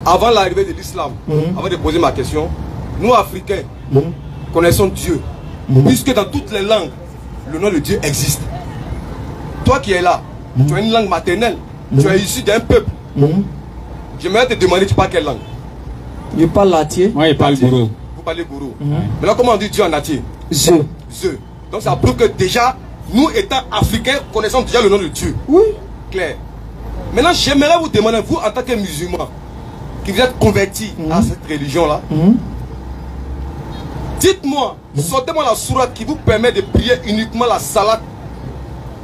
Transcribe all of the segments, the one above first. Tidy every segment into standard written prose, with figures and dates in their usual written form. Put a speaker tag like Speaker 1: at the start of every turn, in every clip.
Speaker 1: avant l'arrivée de l'islam, avant de poser ma question, nous Africains, connaissons Dieu. Puisque dans toutes les langues, le nom de Dieu existe. Toi qui es là, tu as une langue maternelle, tu es issu d'un peuple. J'aimerais te demander, tu parles quelle langue?
Speaker 2: Je parle latin.
Speaker 3: Moi, je parle gourou.
Speaker 1: Vous parlez gourou. Maintenant, comment on dit Dieu en latin?
Speaker 2: Je.
Speaker 1: Donc ça prouve que déjà, nous étant africains, connaissons déjà le nom de Dieu.
Speaker 2: Oui.
Speaker 1: Clair. Maintenant, j'aimerais vous demander, vous en tant que musulman, qui vous êtes converti à cette religion-là, dites-moi, sortez-moi la sourate qui vous permet de prier uniquement la salat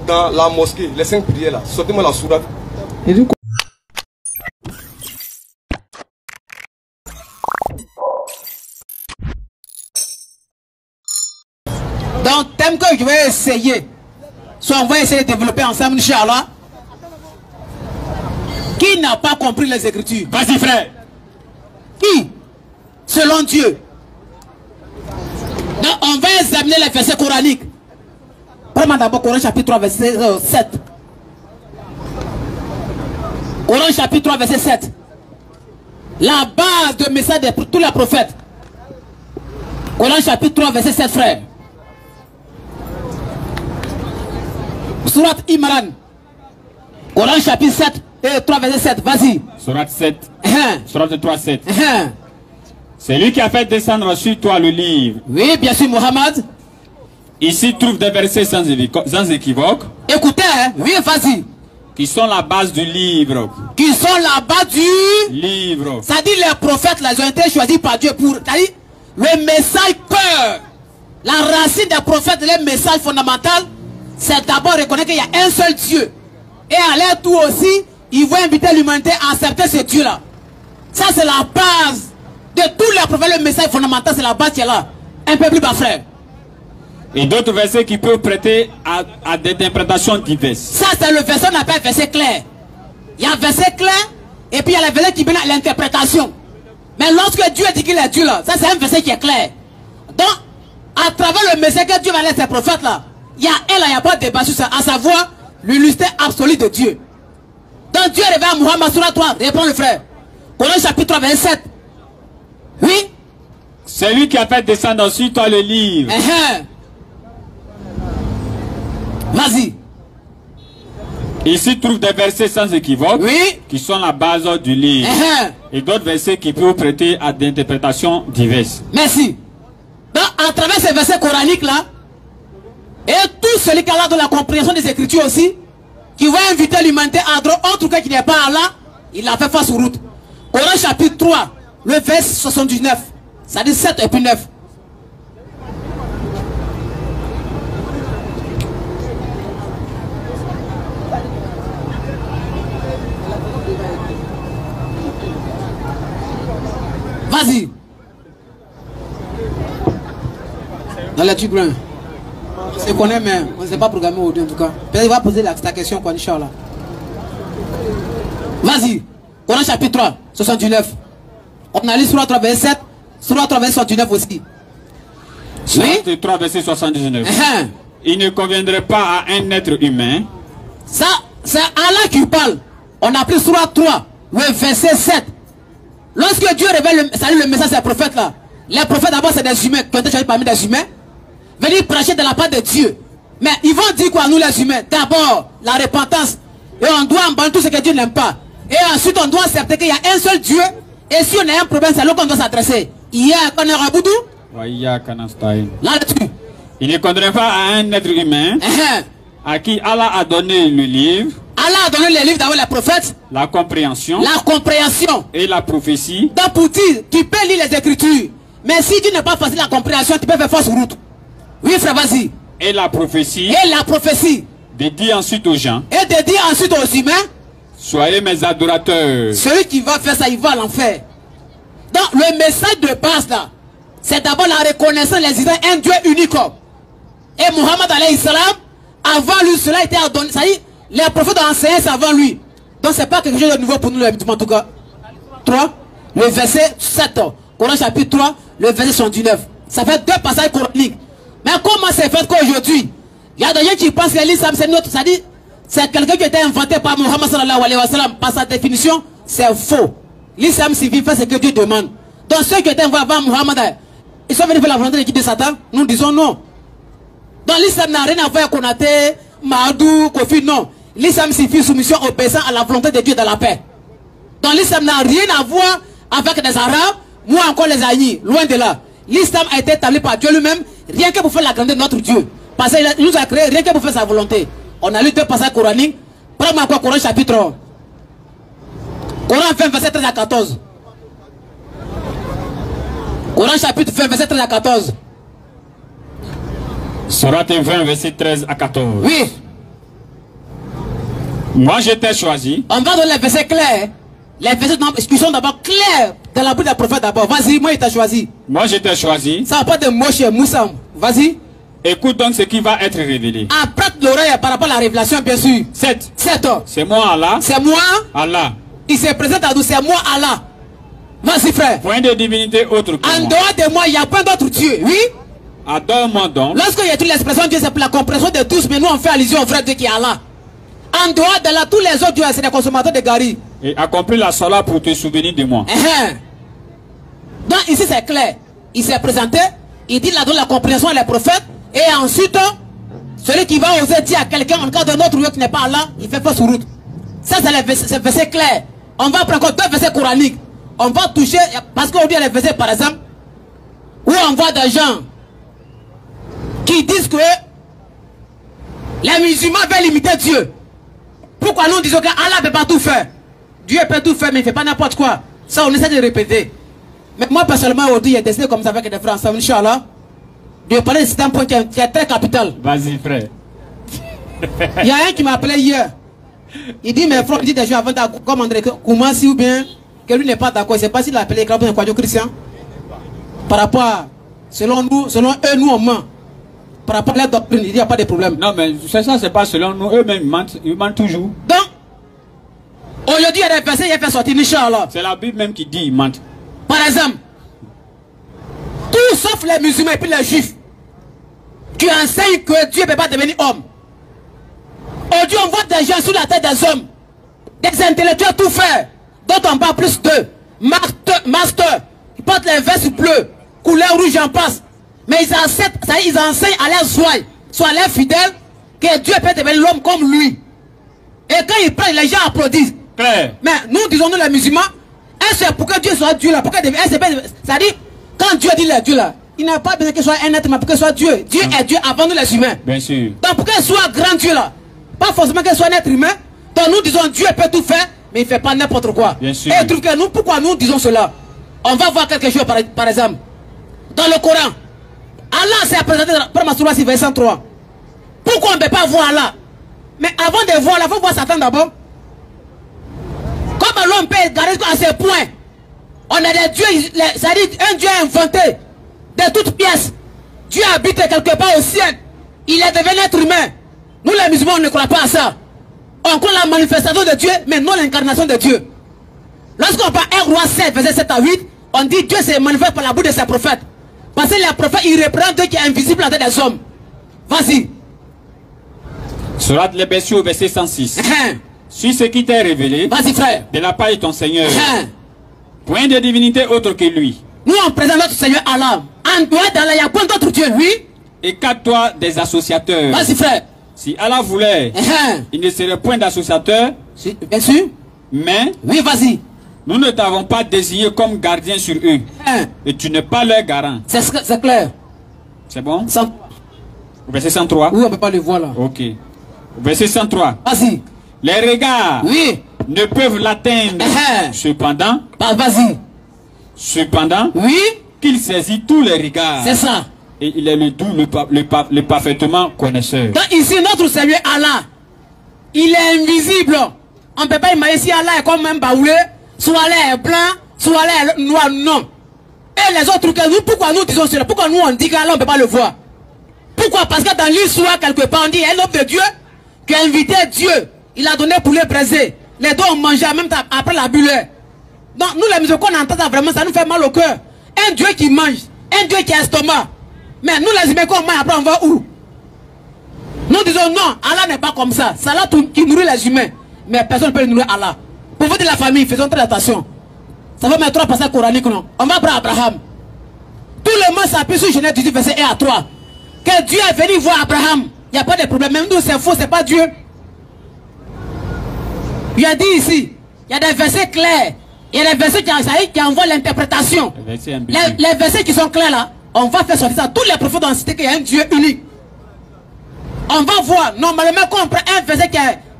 Speaker 1: dans la mosquée, les 5 prières là. Sortez-moi la sourate.
Speaker 4: Donc, thème que je vais essayer, soit on va essayer de développer ensemble, Inch'Allah. Qui n'a pas compris les Écritures?
Speaker 3: Vas-y, frère.
Speaker 4: Qui? Selon Dieu. Donc, on va examiner les versets coraniques. Prenons d'abord Coran chapitre 3, verset 7. Coran chapitre 3, verset 7. La base de message de tous les prophètes. Coran chapitre 3, verset 7, frère. Surat Imran. Coran chapitre 7 et 3, verset 7. Vas-y.
Speaker 3: Surat 7. Surat 3, 7. C'est lui qui a fait descendre sur toi le livre.
Speaker 4: Oui, bien sûr, Mohammed.
Speaker 3: Ici trouve des versets sans équivoque.
Speaker 4: Écoutez, hein? Oui, vas-y.
Speaker 3: Qui sont la base du livre.
Speaker 4: Qui sont la base du
Speaker 3: livre.
Speaker 4: Ça dit les prophètes, là, ils ont été choisis par Dieu pour. Ça dit le message cœur. La racine des prophètes, le message fondamental, c'est d'abord reconnaître qu'il y a un seul Dieu. Et à l'air tout aussi, ils vont inviter l'humanité à accepter ce Dieu-là. Ça, c'est la base de tous les prophètes. Le message fondamental, c'est la base qui est là. Un peu plus bas, frère.
Speaker 3: Et d'autres versets qui peuvent prêter à des interprétations diverses.
Speaker 4: Ça, c'est le verset qu'on appelle verset clair. Il y a un verset clair, et puis il y a le verset qui vient à l'interprétation. Mais lorsque Dieu dit qu'il est Dieu, là, ça, c'est un verset qui est clair. Donc, à travers le message que Dieu va laisser à ces prophètes-là, il y a pas de débat sur ça, à savoir l'unité absolue de Dieu. Donc, Dieu révèle à Muhammad Surah 3, répond le frère. Coran chapitre 3, verset 7. Oui?
Speaker 3: C'est lui qui a fait descendre sur toi le livre.
Speaker 4: Vas-y.
Speaker 3: Ici trouve des versets sans équivoque,
Speaker 4: oui,
Speaker 3: qui sont la base du livre. Et d'autres versets qui peuvent prêter à des interprétations diverses.
Speaker 4: Merci. Donc, à travers ces versets coraniques là, et tout celui qui a là de la compréhension des Écritures aussi, qui va inviter l'humanité à droit, autre que qui n'est pas là, il a fait face aux routes. Coran chapitre 3, le verset 79, ça dit 7 et puis 9. Vas-y. Dans la Tigre. On se connaît, mais on ne s'est pas programmé aujourd'hui en tout cas. Peut-être va poser ta question, quoi, Inch'Allah. Vas-y. Coran chapitre 3, 79. On a lu Surah 3, verset 7. Surah 3, verset 79 aussi.
Speaker 3: Surah 3, verset 79. Il ne conviendrait pas à un être humain.
Speaker 4: Ça, c'est Allah qui parle. On a pris Surah 3, le verset 7. Lorsque Dieu révèle le message des prophètes là, les prophètes d'abord c'est des humains qui ont été choisis parmi des humains, venir prêcher de la part de Dieu. Mais ils vont dire quoi nous les humains? D'abord la repentance, et on doit abandonner tout ce que Dieu n'aime pas. Et ensuite on doit accepter qu'il y a un seul Dieu, et si on a un problème c'est là qu'on doit s'adresser. Il y a là-dessus.
Speaker 3: Il ne conviendrait pas à un être humain à qui Allah a donné le livre.
Speaker 4: Allah a donné les livres d'abord les prophètes.
Speaker 3: La compréhension.
Speaker 4: La compréhension.
Speaker 3: Et la prophétie.
Speaker 4: Donc pour dire, tu peux lire les Écritures. Mais si tu n'as pas facile la compréhension, tu peux faire fausse route. Oui frère, vas-y.
Speaker 3: Et la prophétie.
Speaker 4: Et la prophétie.
Speaker 3: De dire ensuite aux gens.
Speaker 4: Et de dire ensuite aux humains.
Speaker 3: Soyez mes adorateurs.
Speaker 4: Celui qui va faire ça, il va à l'enfer. Donc le message de base là, c'est d'abord la reconnaissance des Israéliens, un Dieu unique. Et Muhammad alayhi salam, avant lui, cela était ordonné. Ça y est, les prophètes ont enseigné ça avant lui. Donc c'est pas quelque chose de nouveau pour nous, les musulmans en tout cas. 3, le verset 7, Coran chapitre 3, le verset 79. Ça fait 2 passages coraniques. Mais comment c'est fait qu'aujourd'hui, il y a des gens qui pensent que l'islam c'est notre, ça dit, c'est quelqu'un qui a été inventé par Muhammad sallallahu alayhi wa sallam. Par sa définition, c'est faux. L'islam civil fait ce que Dieu demande. Donc ceux qui étaient envoyés avant Mohammed, ils sont venus faire la volonté de qui de Satan? Nous disons non. Donc l'islam n'a rien à voir avec Konaté, Mahadou, Kofi, non. L'islam signifie soumission obéissant à la volonté de Dieu dans la paix. Donc l'islam n'a rien à voir avec les Arabes, ou encore les Aïnis, loin de là. L'islam a été établi par Dieu lui-même, rien que pour faire la grandeur de notre Dieu. Parce qu'il nous a créé rien que pour faire sa volonté. On a lu 2 passages coraniques. Prends-moi quoi, Coran chapitre 1. Coran 20, verset 13 à 14. Coran chapitre 20, verset 13 à 14.
Speaker 3: Sourate 20, verset 13 à 14.
Speaker 4: Oui.
Speaker 3: Moi je t'ai choisi.
Speaker 4: On va donner les versets clairs. Les versets qui sont d'abord clairs dans la bouche des prophètes d'abord. Vas-y, moi il t'a choisi.
Speaker 3: Moi je t'ai choisi.
Speaker 4: Ça va pas de Moshe, Moussa. Vas-y.
Speaker 3: Écoute donc ce qui va être révélé.
Speaker 4: Apprête l'oreille par rapport à la révélation, bien sûr.
Speaker 3: 7.
Speaker 4: 7.
Speaker 3: C'est moi Allah.
Speaker 4: C'est moi.
Speaker 3: Allah.
Speaker 4: Il se présente à nous, c'est moi Allah. Vas-y frère.
Speaker 3: Point de divinité autre que
Speaker 4: en
Speaker 3: moi.
Speaker 4: dehors de moi, il n'y a pas d'autre Dieu. Oui.
Speaker 3: Adore-moi donc.
Speaker 4: Lorsque il y a toute l'expression Dieu, c'est pour la compréhension de tous, mais nous on fait allusion au vrai Dieu qui est Allah. En dehors de là, tous les autres dieux, c'est des consommateurs de gari.
Speaker 3: Et accomplis la sola pour te souvenir de moi.
Speaker 4: Donc ici c'est clair. Il s'est présenté, il dit là donne la compréhension à les prophètes, et ensuite, celui qui va oser dire à quelqu'un en cas de notre Dieu qui n'est pas là, il fait fausse route. Ça c'est le verset clair. On va prendre encore 2 versets coraniques. On va toucher, parce qu'aujourd'hui il y a les versets par exemple, où on voit des gens qui disent que les musulmans veulent imiter Dieu. Pourquoi nous disons qu'Allah ne peut pas tout faire? Dieu peut tout faire, mais il ne fait pas n'importe quoi. Ça, on essaie de répéter. Mais moi, personnellement, aujourd'hui, il y a décidé comme ça avec des frères ensemble, Inch'Allah, de parler de un point qui est très capital.
Speaker 3: Vas-y, frère.
Speaker 4: Il y a un qui m'a appelé hier. Il dit, mais frère, il dit des gens avant comme André Koumassi ou bien que lui n'est pas d'accord. Je ne sais pas s'il a appelé les Kwadjo Christian. Par rapport à, selon eux, nous, on ment. Par rapport à la doctrine, il n'y a pas de problème.
Speaker 3: Non, mais c'est ça, c'est pas selon nous. Eux-mêmes, ils mentent toujours.
Speaker 4: Donc, aujourd'hui, il y a des versets, il y a fait sortir, Inch'Allah.
Speaker 3: C'est la Bible même qui dit ils mentent.
Speaker 4: Par exemple, tous sauf les musulmans et puis les juifs, qui enseignent que Dieu ne peut pas devenir homme. Aujourd'hui, on voit des gens sous la tête des hommes, des intellectuels tout faire, dont on parle plus d'eux. Master, ils portent les vestes bleues, couleur rouge, j'en passe. Mais ils enseignent à leurs soit à leurs fidèles, que Dieu peut devenir l'homme comme lui. Et quand ils prennent, les gens applaudissent.
Speaker 3: Claire.
Speaker 4: Mais nous disons, nous les musulmans, c'est pour que Dieu soit Dieu là. C'est-à-dire, quand Dieu dit les dieux là, il n'a pas besoin que soit un être, mais pour que soit Dieu. Dieu est Dieu avant nous les humains.
Speaker 3: Bien sûr.
Speaker 4: Donc pour qu'il soit grand Dieu là, pas forcément qu'il soit un être humain. Donc nous disons Dieu peut tout faire, mais il ne fait pas n'importe quoi.
Speaker 3: Bien sûr.
Speaker 4: Et trouve que nous, pourquoi nous disons cela? On va voir quelque chose par exemple. Dans le Coran, Allah s'est présenté dans ma surah verset 3. Pourquoi on ne peut pas voir Allah? Mais avant de voir Allah, il faut voir Satan d'abord. Comme l'homme peut garder à ce point, on a des dieux, c'est-à-dire un Dieu inventé de toutes pièces. Dieu habite quelque part au ciel. Il est devenu être humain. Nous les musulmans, on ne croit pas à ça. On croit la manifestation de Dieu, mais non l'incarnation de Dieu. Lorsqu'on parle 1 Roi 7, verset 7 à 8, on dit Dieu se manifeste par la bouche de ses prophètes. Parce que les prophètes, ils représentent Dieu qui est invisible en tête des hommes. Vas-y.
Speaker 3: Surat les Bestiaux, verset 106. Suis ce qui t'est révélé.
Speaker 4: Vas-y, frère.
Speaker 3: De la part de ton Seigneur. Point de divinité autre que lui.
Speaker 4: Nous, on présente notre Seigneur Allah. En dehors d'Allah, il n'y a point d'autre Dieu, oui.
Speaker 3: Écarte-toi des associateurs.
Speaker 4: Vas-y, frère.
Speaker 3: Si Allah voulait, il ne serait point d'associateurs.
Speaker 4: Bien sûr.
Speaker 3: Mais,
Speaker 4: oui, vas-y.
Speaker 3: Nous ne t'avons pas désigné comme gardien sur eux. Et tu n'es pas leur garant.
Speaker 4: C'est clair.
Speaker 3: C'est bon? Verset 103.
Speaker 4: Oui, on ne peut pas le voir là.
Speaker 3: Ok. Verset 103.
Speaker 4: Vas-y.
Speaker 3: Les regards ne peuvent l'atteindre. Cependant.
Speaker 4: Vas-y.
Speaker 3: Cependant.
Speaker 4: Oui.
Speaker 3: Qu'il saisit tous les regards.
Speaker 4: C'est ça.
Speaker 3: Et il est le doux, le parfaitement connaisseur.
Speaker 4: Donc ici, notre Seigneur Allah, il est invisible. On ne peut pas imaginer si Allah est comme un baoulé, soit Allah est blanc, soit Allah est noir, non. Et les autres trucs, pourquoi nous disons cela? Pourquoi nous on dit qu'Allah on ne peut pas le voir? Pourquoi? Parce que dans l'histoire, quelque part, on dit un homme de Dieu qui a invité Dieu. Il a donné pour les braiser. Les deux ont mangé en même temps après la bulle. Donc nous les musulmans, on entend ça vraiment, ça nous fait mal au cœur. Un Dieu qui mange, un Dieu qui a estomac. Mais nous les humains, quand on mange, après on va où? Nous disons non, Allah n'est pas comme ça. C'est Allah qui nourrit les humains. Mais personne ne peut nourrir Allah. Pour vous de la famille, faisons très attention. Ça va mettre 3 passages coraniques, non? On va prendre Abraham. Tout le monde s'appuie sur Genèse 18, verset 1 à 3. Que Dieu est venu voir Abraham. Il n'y a pas de problème. Même nous, c'est faux, c'est pas Dieu. Il a dit ici, il y a des versets clairs. Il y a des versets qui envoient l'interprétation. Les versets qui sont clairs là, on va faire sortir ça. Tous les prophètes ont cité qu'il y a un Dieu unique. On va voir. Normalement, quand on prend un verset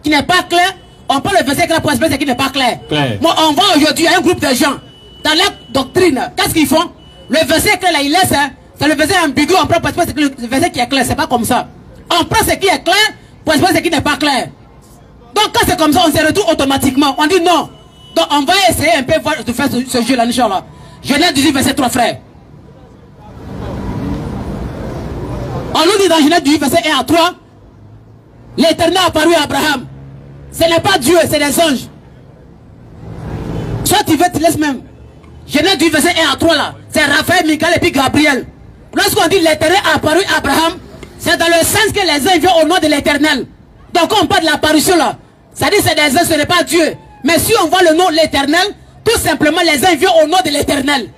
Speaker 4: qui n'est pas clair, on prend le verset clair pour expliquer ce qui n'est pas clair. Moi, on voit aujourd'hui un groupe de gens dans leur doctrine. Qu'est-ce qu'ils font? Le verset clair là, il laisse. C'est le verset ambigu. On prend pour expliquer le verset qui est clair. C'est pas comme ça. On prend ce qui est clair pour expliquer ce qui n'est pas clair. Donc quand c'est comme ça, on se retrouve automatiquement. On dit non. Donc on va essayer un peu de faire ce jeu-là, Inch'Allah. Genèse 18, verset 3, frères. On nous dit dans Genèse 18, verset 1 à 3, l'Éternel a apparu à Abraham. Ce n'est pas Dieu, c'est des anges. Soit tu veux, tu laisses même. Genèse 18, verset 1 à 3 là, c'est Raphaël, Michael et puis Gabriel. Lorsqu'on dit l'Éternel a apparu à Abraham, c'est dans le sens que les anges viennent au nom de l'Éternel. Donc quand on parle de l'apparition là, ça dit c'est des anges, ce n'est pas Dieu. Mais si on voit le nom de l'Éternel, tout simplement les anges viennent au nom de l'Éternel.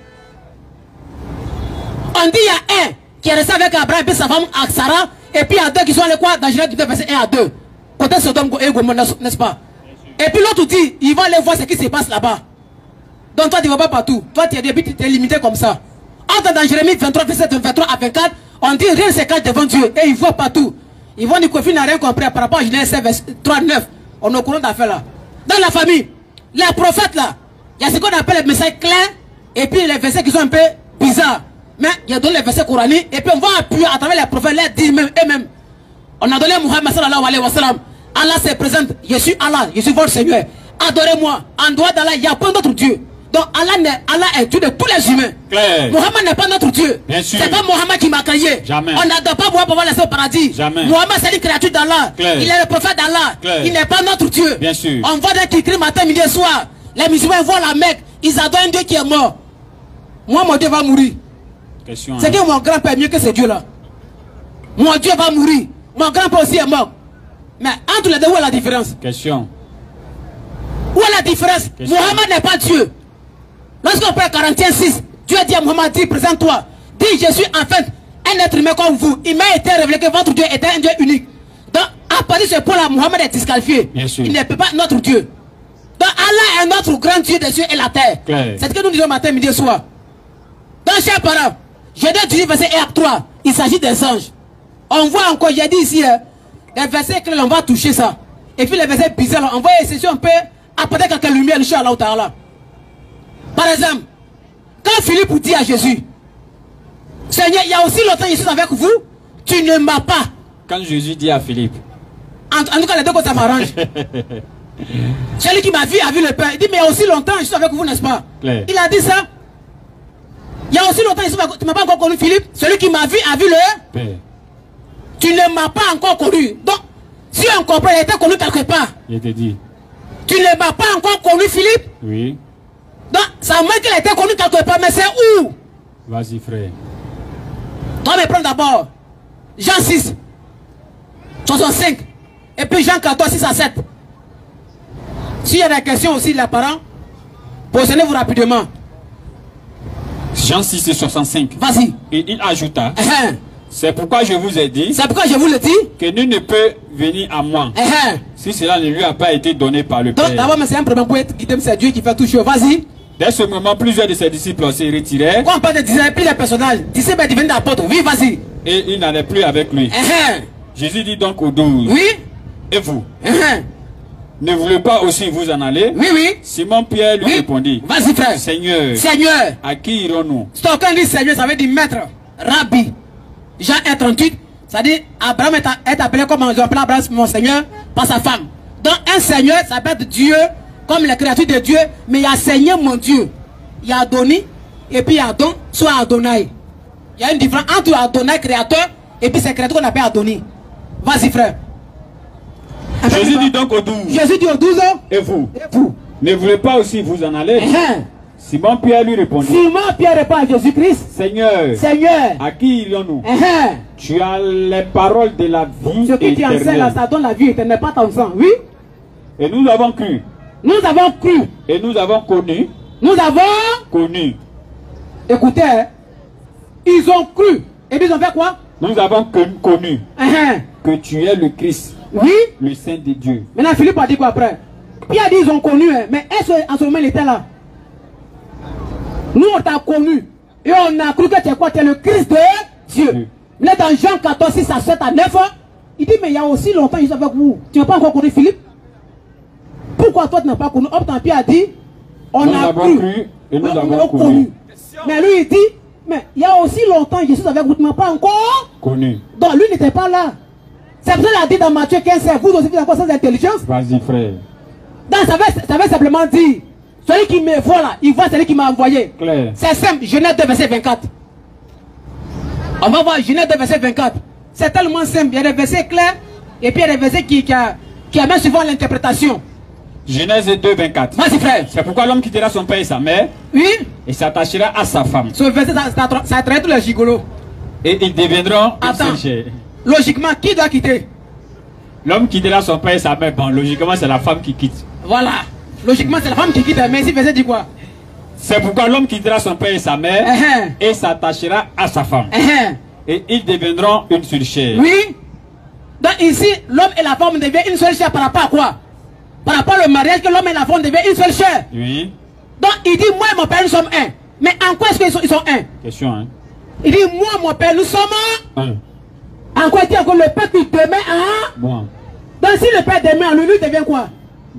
Speaker 4: On dit il y a un qui est resté avec Abraham et puis sa femme Sarah, et puis il y a deux qui sont allés quoi dans Genèse 2 verset 1 à 2. Côté Sodome et Gomorrhe, n'est-ce pas? Et puis l'autre dit, ils vont aller voir ce qui se passe là-bas. Donc toi tu ne vas pas partout. Toi tu es limité comme ça. Entre dans Jérémie 23, verset 23 à 24, on dit rien ne se cache devant Dieu. Et ils voient partout. Ils vont dire que n'a rien compris par rapport à Genèse 3, 9. On est au courant d'affaires là. Dans la famille, les prophètes là, il y a ce qu'on appelle les messages clairs et puis les versets qui sont un peu bizarres. Mais il y a donné les versets coraniques et puis on va appuyer à travers les prophètes, les dire eux-mêmes. On a donné à Muhammad sallallahu alayhi wa sallam. Allah se présente, je suis Allah, je suis votre Seigneur. Adorez-moi. En dehors d'Allah, il n'y a pas d'autre Dieu. Donc Allah est Dieu de tous les humains. Claire. Muhammad n'est pas notre Dieu. C'est pas Muhammad qui m'a créé. Jamais. On n'adore pas pour pouvoir laisser au paradis. Jamais. Muhammad c'est une créature d'Allah. Il est le prophète d'Allah. Il n'est pas notre Dieu. Bien sûr. On voit des qui crient matin, midi et soir. Les musulmans voient la Mecque. Ils adorent un Dieu qui est mort. Moi, mon Dieu va mourir. C'est que mon grand-père est mieux que ce Dieu-là. Mon Dieu va mourir. Mon grand-père aussi est mort. Mais entre les deux, où est la différence? Question. Où est la différence? Muhammad n'est pas Dieu. Lorsqu'on prend 41:6, Dieu dit à Muhammad, dis, présente-toi. Dis, je suis en fait un être humain comme vous. Il m'a été révélé que votre Dieu était un Dieu unique. Donc, à partir de ce point-là, Muhammad est disqualifié. Il n'est pas notre Dieu. Donc, Allah est notre grand Dieu des cieux et la terre. C'est ce que nous disons matin, midi et soir. Donc, chers parents, Genèse 18, verset 1 à 3, il s'agit des anges. On voit encore, j'ai dit ici, les versets que l'on va toucher ça. Et puis les versets bizarres, on va essayer si on peut apporter quelques lumières, Inch'Allah ta'ala. Par exemple, quand Philippe dit à Jésus, Seigneur, il y a aussi longtemps que je suis avec vous, tu ne m'as pas.
Speaker 3: Quand Jésus dit à Philippe.
Speaker 4: En tout cas, les deux côtés, ça m'arrange. Celui qui m'a vu a vu le Père. Il dit, mais il y a aussi longtemps que je suis avec vous, n'est-ce pas? Claire. Il a dit ça. Il y a aussi longtemps que tu ne m'as pas encore connu, Philippe. Celui qui m'a vu a vu le Père. Tu ne m'as pas encore connu. Donc, si on comprend, il était connu quelque part.
Speaker 3: Il te dit.
Speaker 4: Tu ne m'as pas encore connu, Philippe? Oui. Donc, ça montre qu'il était connu quelque part, mais c'est où?
Speaker 3: Vas-y, frère.
Speaker 4: Toi, mais prends d'abord Jean 6, 65, et puis Jean 14, 6 à 7. S'il y a des questions aussi, les parents, posez-vous rapidement.
Speaker 3: Jean 6 et 65.
Speaker 4: Vas-y.
Speaker 3: Et il ajouta. C'est pourquoi je vous ai dit.
Speaker 4: C'est pourquoi je vous le dis.
Speaker 3: Que nul ne peut venir à moi. Si cela ne lui a pas été donné par le Père.
Speaker 4: D'abord, c'est un problème pour être guidé, c'est Dieu qui fait tout chose. Vas-y.
Speaker 3: Dès ce moment, plusieurs de ses disciples se retirèrent.
Speaker 4: Quand on parle de disciples, plusieurs personnages, disciples est devenu apôtre. Oui, vas-y.
Speaker 3: Et il n'allait plus avec lui. Jésus dit donc aux 12.
Speaker 4: Oui.
Speaker 3: Et vous? Ne voulez pas aussi vous en aller?
Speaker 4: Oui, oui.
Speaker 3: Simon Pierre lui répondit.
Speaker 4: Vas-y, frère.
Speaker 3: Seigneur.
Speaker 4: Seigneur.
Speaker 3: À qui irons-nous?
Speaker 4: Quand on dit Seigneur, ça veut dire maître, rabbi. Jean 1:38, ça dit Abraham est appelé comme on appelle Abraham mon Seigneur par sa femme. Donc un Seigneur, ça peut être Dieu, comme les créatures de Dieu, mais il y a Seigneur mon Dieu. Il y a Adoni, et puis il y a Adon, soit Adonai. Il y a une différence entre Adonai, créateur, et puis c'est créateur qu'on appelle Adoni. Vas-y, frère.
Speaker 3: Jésus dit donc aux 12.
Speaker 4: Jésus dit aux 12.
Speaker 3: Et vous?
Speaker 4: Et vous?
Speaker 3: Ne voulez pas aussi vous en aller? Simon Pierre lui répondit.
Speaker 4: Simon Pierre répond à Jésus-Christ.
Speaker 3: Seigneur.
Speaker 4: Seigneur.
Speaker 3: À qui irions-nous? Tu as les paroles de la vie.
Speaker 4: Ce que tu enseignes là, ça donne la vie éternelle, pas ton sang. Oui.
Speaker 3: Et nous avons cru.
Speaker 4: Nous avons cru.
Speaker 3: Et nous avons connu.
Speaker 4: Nous avons
Speaker 3: connu.
Speaker 4: Écoutez, hein, ils ont cru. Et puis ils ont fait quoi?
Speaker 3: Nous avons connu que tu es le Christ,
Speaker 4: oui,
Speaker 3: le Saint de Dieu.
Speaker 4: Maintenant Philippe a dit quoi après? Puis il a dit ils ont connu, hein, mais est-ce qu'en ce moment il était là? Nous on t'a connu et on a cru que tu es quoi? Tu es le Christ de Dieu. Oui. Là dans Jean 14, 6 à 7 à 9, il dit mais il y a aussi longtemps je suis avec vous. Tu n'as pas encore connu Philippe? Pourquoi toi tu n'as pas connu? Hop, tant pis a dit on a cru
Speaker 3: et nous avons connu.
Speaker 4: Mais lui il dit mais il y a aussi longtemps je suis avec vous, tu n'as pas encore
Speaker 3: connu.
Speaker 4: Donc lui n'était pas là. C'est pour ça qu'il a dit dans Matthieu 15, vous aussi vous avez encore sans intelligence.
Speaker 3: Vas-y frère.
Speaker 4: Donc ça veut simplement dire celui qui me voit là, il voit celui qui m'a envoyé. C'est simple, Genèse 2 verset 24. On va voir Genèse 2 verset 24. C'est tellement simple, il y a des versets clairs et puis il y a des versets qui amènent souvent l'interprétation.
Speaker 3: Genèse 2 24.
Speaker 4: Vas-y frère.
Speaker 3: C'est pourquoi l'homme quittera son père et sa mère.
Speaker 4: Oui.
Speaker 3: Et s'attachera à sa femme.
Speaker 4: Ce verset ça traite tous les gigolos.
Speaker 3: Et ils deviendront une seule chair.
Speaker 4: Logiquement, qui doit quitter?
Speaker 3: L'homme quittera son père et sa mère. Bon, logiquement, c'est la femme qui quitte.
Speaker 4: Voilà. Logiquement, c'est la femme qui quitte. Mais ici, verset dit quoi?
Speaker 3: C'est pourquoi l'homme quittera son père et sa mère et s'attachera à sa femme. Et ils deviendront une seule chair.
Speaker 4: Oui. Donc ici, l'homme et la femme deviennent une seule chair par rapport à quoi? Par rapport au mariage, que l'homme et la femme deviennent une seule chair.
Speaker 3: Oui.
Speaker 4: Donc il dit, moi et mon père, nous sommes un. Mais en quoi est-ce qu'ils sont un?
Speaker 3: Question, hein?
Speaker 4: Il dit, moi et mon père, nous sommes
Speaker 3: un.
Speaker 4: En quoi il dit encore le père qui demeure en?
Speaker 3: Bon.
Speaker 4: Donc si le père demeure en lui, lui devient quoi?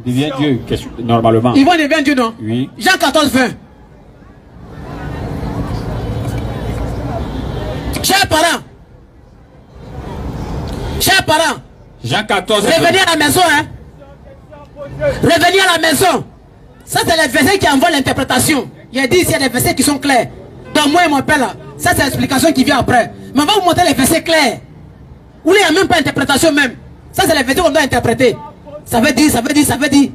Speaker 3: Il devient Dieu, normalement.
Speaker 4: Ils vont devenir Dieu, non?
Speaker 3: Oui.
Speaker 4: Jean 14, 20. Chers parents,
Speaker 3: Jean 14,
Speaker 4: revenez à la maison, hein? Revenez à la maison. Ça, c'est les versets qui envoient l'interprétation. Il a dit ici, il y a des versets qui sont clairs. Donc, moi et mon père, là, ça, c'est l'explication qui vient après. Mais on va vous montrer les versets clairs. Où il n'y a même pas d'interprétation, même. Ça, c'est les versets qu'on doit interpréter. Ça veut dire.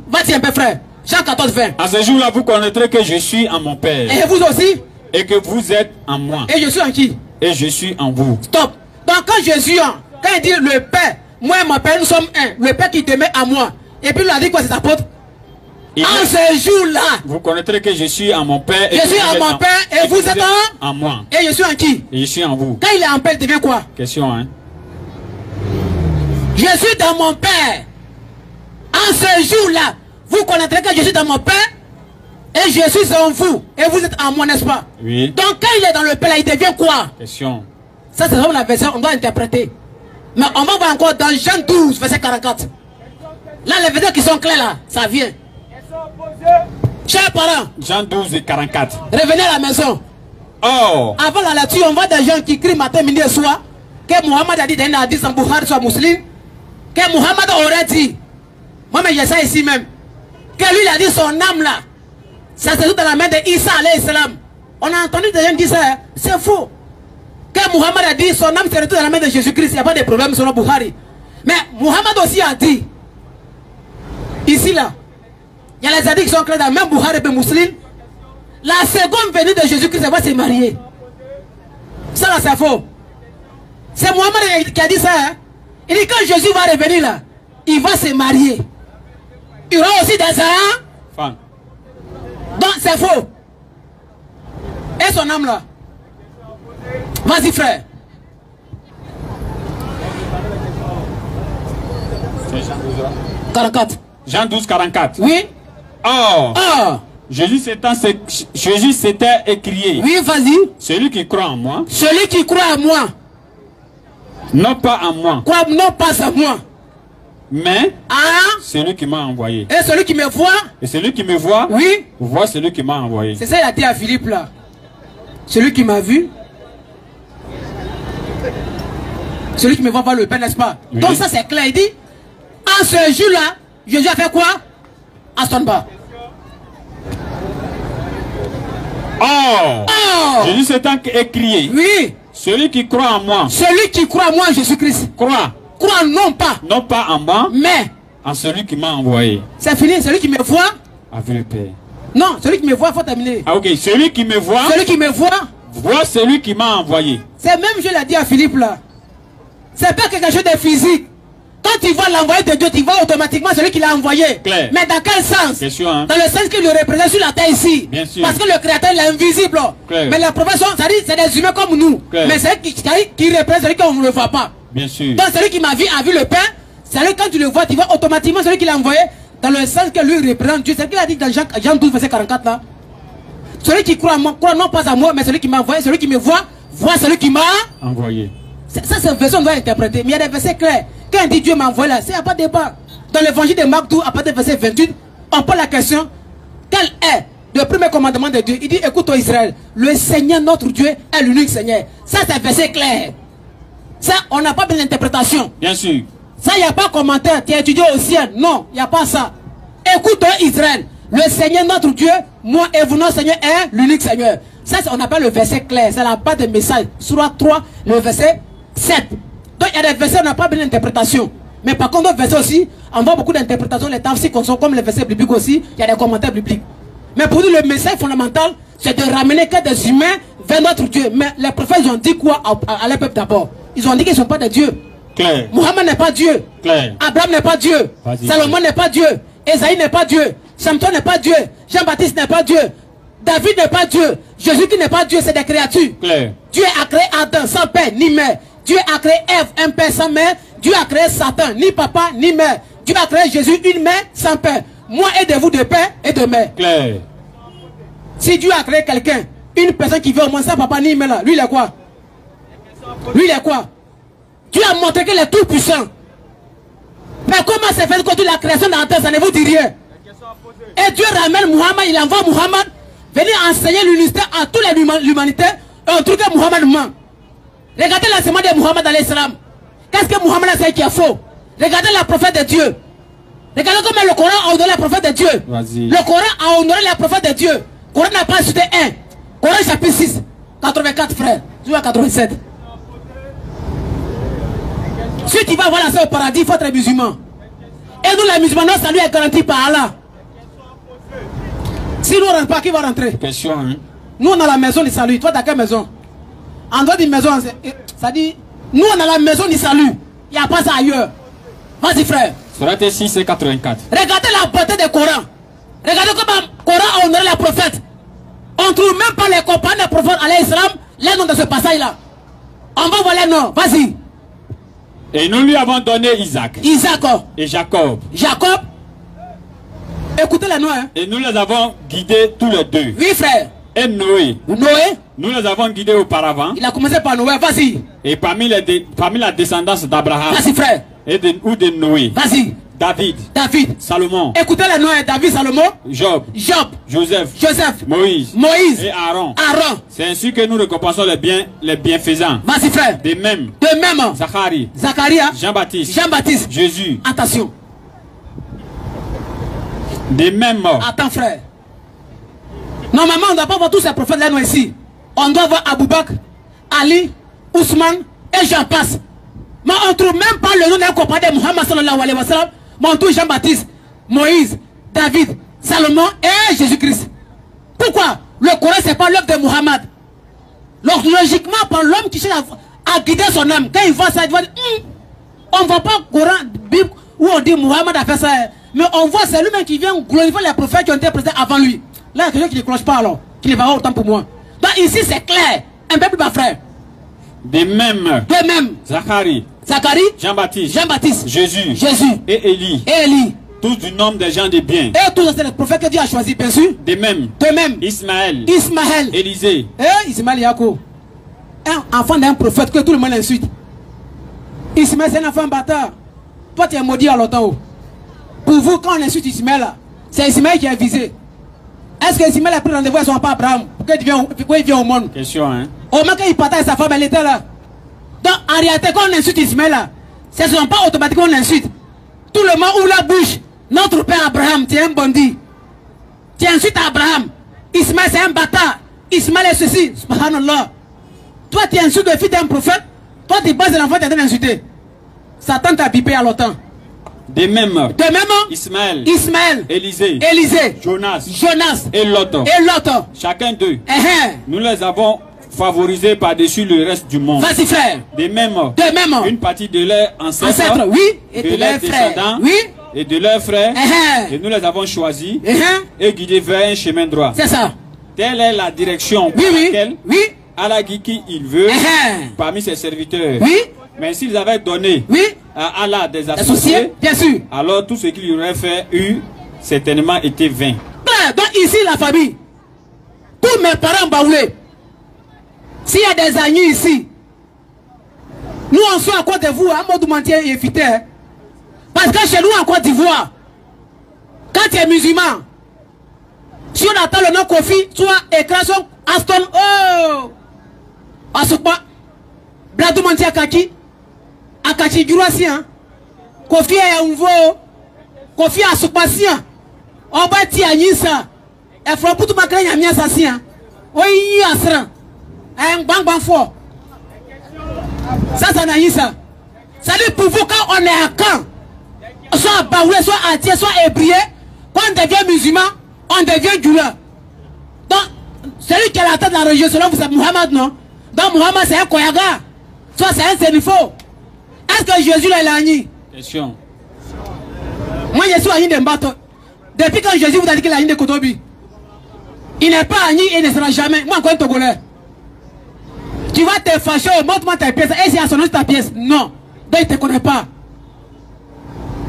Speaker 4: Vas-y un peu, frère. Jean 14, 20.
Speaker 3: À ce jour-là, vous connaîtrez que je suis en mon Père.
Speaker 4: Et vous aussi?
Speaker 3: Et que vous êtes en moi.
Speaker 4: Et je suis en qui?
Speaker 3: Et je suis en vous.
Speaker 4: Stop. Donc, quand Jésus, quand il dit le Père, moi et mon Père, nous sommes un. Le Père qui demeure à moi. Et puis il a dit quoi, c'est apôtres? En ce jour-là,
Speaker 3: vous connaîtrez que je suis en mon Père.
Speaker 4: Je suis en mon Père et vous êtes
Speaker 3: en moi.
Speaker 4: Et je suis en qui?
Speaker 3: Et je suis en vous.
Speaker 4: Quand il est en Père, il devient quoi?
Speaker 3: Question, hein?
Speaker 4: Je suis dans mon Père. En ce jour-là, vous connaîtrez que je suis dans mon Père et je suis en vous. Et vous êtes en moi, n'est-ce pas?
Speaker 3: Oui.
Speaker 4: Donc quand il est dans le Père, il devient quoi?
Speaker 3: Question.
Speaker 4: Ça, c'est la version, on doit interpréter. Mais on va voir encore dans Jean 12, verset 44. Là, les versets qui sont clairs là, ça vient. Chers parents,
Speaker 3: Jean 12 et 44.
Speaker 4: Revenez à la maison.
Speaker 3: Oh.
Speaker 4: Avant la lecture, on voit des gens qui crient matin, midi et soir que Mohammed a dit dans un hadith en Bukhari soit musulman, que Mohammed aurait dit, moi mais j'ai ça ici même, que lui il a dit son âme là, ça se trouve dans la main de Isa alayhi salam. On a entendu des gens dire ça, c'est faux. Que Mohammed a dit son âme se retrouve dans la main de Jésus-Christ, il n'y a pas de problème sur le Bukhari. Mais Mohammed aussi a dit, ici là, il y a les hadiths qui sont clairs dans même Bukhari et Muslim. La seconde venue de Jésus-Christ, elle va se marier. Ça là, c'est faux. C'est Mohammed qui a dit ça. Hein? Il dit quand Jésus va revenir là, il va se marier. Il y aura aussi des enfants. Donc c'est faux. Et son âme là? Vas-y frère.
Speaker 3: Jean 12, 44.
Speaker 4: Oui.
Speaker 3: Oh. Jésus s'était écrié.
Speaker 4: Oui, vas-y.
Speaker 3: Celui qui croit en moi.
Speaker 4: Celui qui croit en moi.
Speaker 3: Non pas en moi.
Speaker 4: Croit non pas en moi.
Speaker 3: Mais celui qui m'a envoyé.
Speaker 4: Et celui qui me voit.
Speaker 3: Et celui qui me voit.
Speaker 4: Oui.
Speaker 3: Voit celui qui m'a envoyé.
Speaker 4: C'est ça il a dit à Philippe là. Celui qui m'a vu. Celui qui me voit voir le Père, n'est-ce pas? Oui. Donc ça c'est clair. Il dit, en ce jour-là, Jésus a fait quoi? Astonba.
Speaker 3: Jésus s'étant écrié.
Speaker 4: Oui.
Speaker 3: Celui qui croit en moi.
Speaker 4: Celui qui croit en moi, Jésus-Christ.
Speaker 3: Croit.
Speaker 4: Croit non pas.
Speaker 3: Non pas en moi.
Speaker 4: Mais.
Speaker 3: En celui qui m'a envoyé.
Speaker 4: C'est fini. Celui qui me voit.
Speaker 3: Avec le Père.
Speaker 4: Non, celui qui me voit, il faut terminer.
Speaker 3: Ah ok. Celui qui me voit.
Speaker 4: Celui qui me voit.
Speaker 3: Voit celui qui m'a envoyé.
Speaker 4: C'est même, je l'ai dit à Philippe là. C'est pas quelque chose de physique. Quand tu vois l'envoyé de Dieu, tu vois automatiquement celui qui l'a envoyé.
Speaker 3: Claire.
Speaker 4: Mais dans quel sens?
Speaker 3: Question, hein?
Speaker 4: Dans le sens qu'il le représente sur la terre ici.
Speaker 3: Bien sûr.
Speaker 4: Parce que le créateur il est invisible.
Speaker 3: Claire.
Speaker 4: Mais la profession, ça dit c'est des humains comme nous.
Speaker 3: Claire.
Speaker 4: Mais c'est qui représente celui qu'on ne le voit pas.
Speaker 3: Bien sûr.
Speaker 4: Donc celui qui m'a vu a vu le Père. Celui quand tu le vois, tu vois automatiquement celui qui l'a envoyé. Dans le sens que lui représente Dieu. C'est ce qu'il a dit dans Jean 12, verset 44 là. Celui qui croit non pas à moi, mais celui qui m'a envoyé, celui qui me voit celui qui m'a
Speaker 3: envoyé.
Speaker 4: Ça, c'est une version qu'on doit interpréter. Mais il y a des versets clairs. Quand on dit Dieu m'a envoyé là, il n'y a pas de débat. Dans l'évangile de Marc 12, à partir du verset 28, on pose la question, quel est le premier commandement de Dieu? Il dit, écoute toi Israël, le Seigneur notre Dieu est l'unique Seigneur. Ça c'est un verset clair. Ça, on n'a pas besoin d'interprétation.
Speaker 3: Bien sûr.
Speaker 4: Ça, il n'y a pas de commentaire. Tu as étudié au ciel. Non, il n'y a pas ça. Écoute toi Israël, le Seigneur notre Dieu, moi et vous notre Seigneur est l'unique Seigneur. Ça, on appelle le verset clair. C'est la part de message. Surah 3, le verset 7. Donc il y a des versets, on n'a pas besoin d'interprétation. Mais par contre, d'autres versets aussi, on voit beaucoup d'interprétations. Les tafsirs sont comme les versets bibliques aussi, il y a des commentaires bibliques. Mais pour nous, le message fondamental, c'est de ramener que des humains vers notre Dieu. Mais les prophètes, ils ont dit quoi à leur peuple d'abord? Ils ont dit qu'ils ne sont pas des dieux.
Speaker 3: Claire.
Speaker 4: Mohammed n'est pas Dieu.
Speaker 3: Claire.
Speaker 4: Abraham n'est pas Dieu. Salomon n'est pas Dieu. Esaïe n'est pas Dieu. Samson n'est pas Dieu. Jean-Baptiste n'est pas Dieu. David n'est pas Dieu. Jésus qui n'est pas Dieu, c'est des créatures.
Speaker 3: Claire.
Speaker 4: Dieu a créé Adam sans père ni mère. Dieu a créé Ève, un père sans mère. Dieu a créé Satan, ni papa ni mère. Dieu a créé Jésus, une mère sans père. Moi, aidez-vous de père et de mère.
Speaker 3: Claire.
Speaker 4: Si Dieu a créé quelqu'un, une personne qui veut au moins sans papa ni mère, là, lui il est quoi? Lui il est quoi? Dieu a montré qu'il est tout puissant. Mais comment c'est fait que toute la création dans la terre, ça ne vous dit rien? Et Dieu ramène Muhammad, il envoie Muhammad venir enseigner l'unité à toute l'humanité. Et on trouve que Muhammad ment. Regardez l'enseignement de Muhammad alayhi salam. Qu'est-ce que Muhammad a fait qui est faux? Regardez la prophète de Dieu. Regardez comment le Coran a honoré la prophète de Dieu. Le Coran a honoré la prophète de Dieu. Le Coran n'a pas cité un. Coran chapitre 6, 84 frères. Jusqu'à 87. Si tu vas voir la au paradis, il faut être musulman. Et nous les musulmans, notre salut est garanti par Allah. Si nous ne rentrons pas, qui va rentrer?
Speaker 3: Question, hein?
Speaker 4: Nous on a la maison du salut. Toi, t'as quelle maison? En dehors d'une maison, ça dit, nous on a la maison du salut. Il n'y a pas ça ailleurs. Vas-y frère.
Speaker 3: Surat 6 et 84.
Speaker 4: Regardez la beauté du Coran. Regardez comment le Coran a honoré les prophètes. On ne trouve même pas les compagnons des prophètes alayhi salam, les noms de ce passage-là. On va voir les noms. Vas-y.
Speaker 3: Et nous lui avons donné Isaac.
Speaker 4: Isaac.
Speaker 3: Et Jacob.
Speaker 4: Jacob. Écoutez les noms. Hein.
Speaker 3: Et nous les avons guidés tous les deux.
Speaker 4: Oui frère.
Speaker 3: Et Noé.
Speaker 4: Noé.
Speaker 3: Nous les avons guidés auparavant.
Speaker 4: Il a commencé par Noé. Vas-y.
Speaker 3: Et parmi la descendance d'Abraham.
Speaker 4: Vas-y frère.
Speaker 3: Et de Noé.
Speaker 4: Vas-y.
Speaker 3: David. Salomon.
Speaker 4: Écoutez les noms. David, Salomon.
Speaker 3: Job. Joseph. Moïse. Et Aaron. C'est ainsi que nous récompensons les bienfaisants.
Speaker 4: Vas-y frère.
Speaker 3: De même. Zacharie. Jean-Baptiste. Jésus.
Speaker 4: Attention.
Speaker 3: De même.
Speaker 4: Attends frère. Normalement on ne doit pas voir tous ces prophètes là nous ici. On doit voir Abou Bakr, Ali, Ousmane et j'en passe. Mais on ne trouve même pas le nom d'un compagnon de Muhammad sallallahu alayhi wa sallam. Mais on trouve Jean-Baptiste, Moïse, David, Salomon et Jésus-Christ. Pourquoi? Le Coran c'est pas l'œuvre de Muhammad. Donc logiquement par l'homme qui cherche à guider son âme, quand il voit ça, il va dire on ne voit pas le Coran, Bible où on dit Muhammad a fait ça. Mais on voit c'est lui-même qui vient glorifier les prophètes qui ont été présentés avant lui. Là, il y a quelqu'un qui ne cloche pas alors, qui ne va pas autant pour moi. Donc ici c'est clair, un peu plus bas frère.
Speaker 3: De même. Zacharie. Jean-Baptiste. Jésus. Et Élie. Tous du nombre des gens de bien.
Speaker 4: Et tous c'est le prophète que Dieu a choisi, bien sûr.
Speaker 3: De même. Ismaël. Élisée.
Speaker 4: Et Ismaël Yacoub. Un enfant d'un prophète que tout le monde insulte. Ismaël c'est un enfant bâtard. Toi tu es maudit à l'automne. Pour vous, quand on insulte Ismaël, c'est Ismaël qui est visé. Est-ce que Ismaël a pris rendez-vous avec son papa Abraham? Pourquoi il vient au monde?
Speaker 3: Question, hein?
Speaker 4: Au moment qu'il partage sa femme, elle était là. Donc en réalité, quand on insulte Ismaël, ce ne sont pas automatiquement on insulte. Tout le monde ouvre la bouche. Notre père Abraham, tu es un bandit. Tu insultes Abraham. Ismaël c'est un bâtard. Ismaël est ceci. Subhanallah. Toi tu insultes le fils d'un prophète. Toi tu bases l'enfant, tu es en train d'insulter. Satan t'a bipé à l'OTAN.
Speaker 3: De même.
Speaker 4: Ismaël.
Speaker 3: Élisée. Jonas. Et Lot. Chacun d'eux. Nous les avons favorisés par-dessus le reste du monde.
Speaker 4: Vas-y, frère.
Speaker 3: De même, une partie de leurs ancêtres,
Speaker 4: oui, et
Speaker 3: de leurs descendants,
Speaker 4: oui,
Speaker 3: et de leurs frères, et nous les avons choisis et guidés vers un chemin droit.
Speaker 4: C'est ça.
Speaker 3: Telle est la direction par laquelle Allah guide qui il veut parmi ses serviteurs.
Speaker 4: Oui.
Speaker 3: Mais s'ils avaient donné à Allah des associés, bien sûr, alors tout ce qu'il aurait fait certainement été vain.
Speaker 4: Donc ici la famille, tous mes parents baoulés, s'il y a des amis ici, nous on soit à Côte d'Ivoire, à Modou-Mantier et Fité. Parce que chez nous en Côte d'Ivoire, quand tu es musulman, si on attend le nom Kofi, soit écran Aston, oh, Asukba, Bladou-Mantier Akaki, Akaki Jurasien, Kofi est un veau, Kofi Asukba Sien, on va tirer ça, et faut pour tout ma crème à ça sien, oui, Asran, un bang bang fort. Ça n'a rien ça. Ça dit pour vous quand on est à Caen, soit à Baoulé, soit à Thiès, soit à Ébrié, quand on devient musulman, on devient Djoula. Donc, celui qui est à la tête de la religion, selon vous, c'est Muhammad, non? Donc, Muhammad, c'est un Koyaga. Soit c'est un Sénifo. Est-ce que Jésus là, il a agni?
Speaker 3: Question.
Speaker 4: Moi, je suis agni de Mbato. Depuis quand Jésus vous a dit qu'il a agni de Kotobi, il n'est pas agni et ne sera jamais. Moi, encore un Togolais. Tu vas te fâcher, montre-moi ta pièce. Et si à son nom ta pièce? Non. Donc, il ne te connaît pas.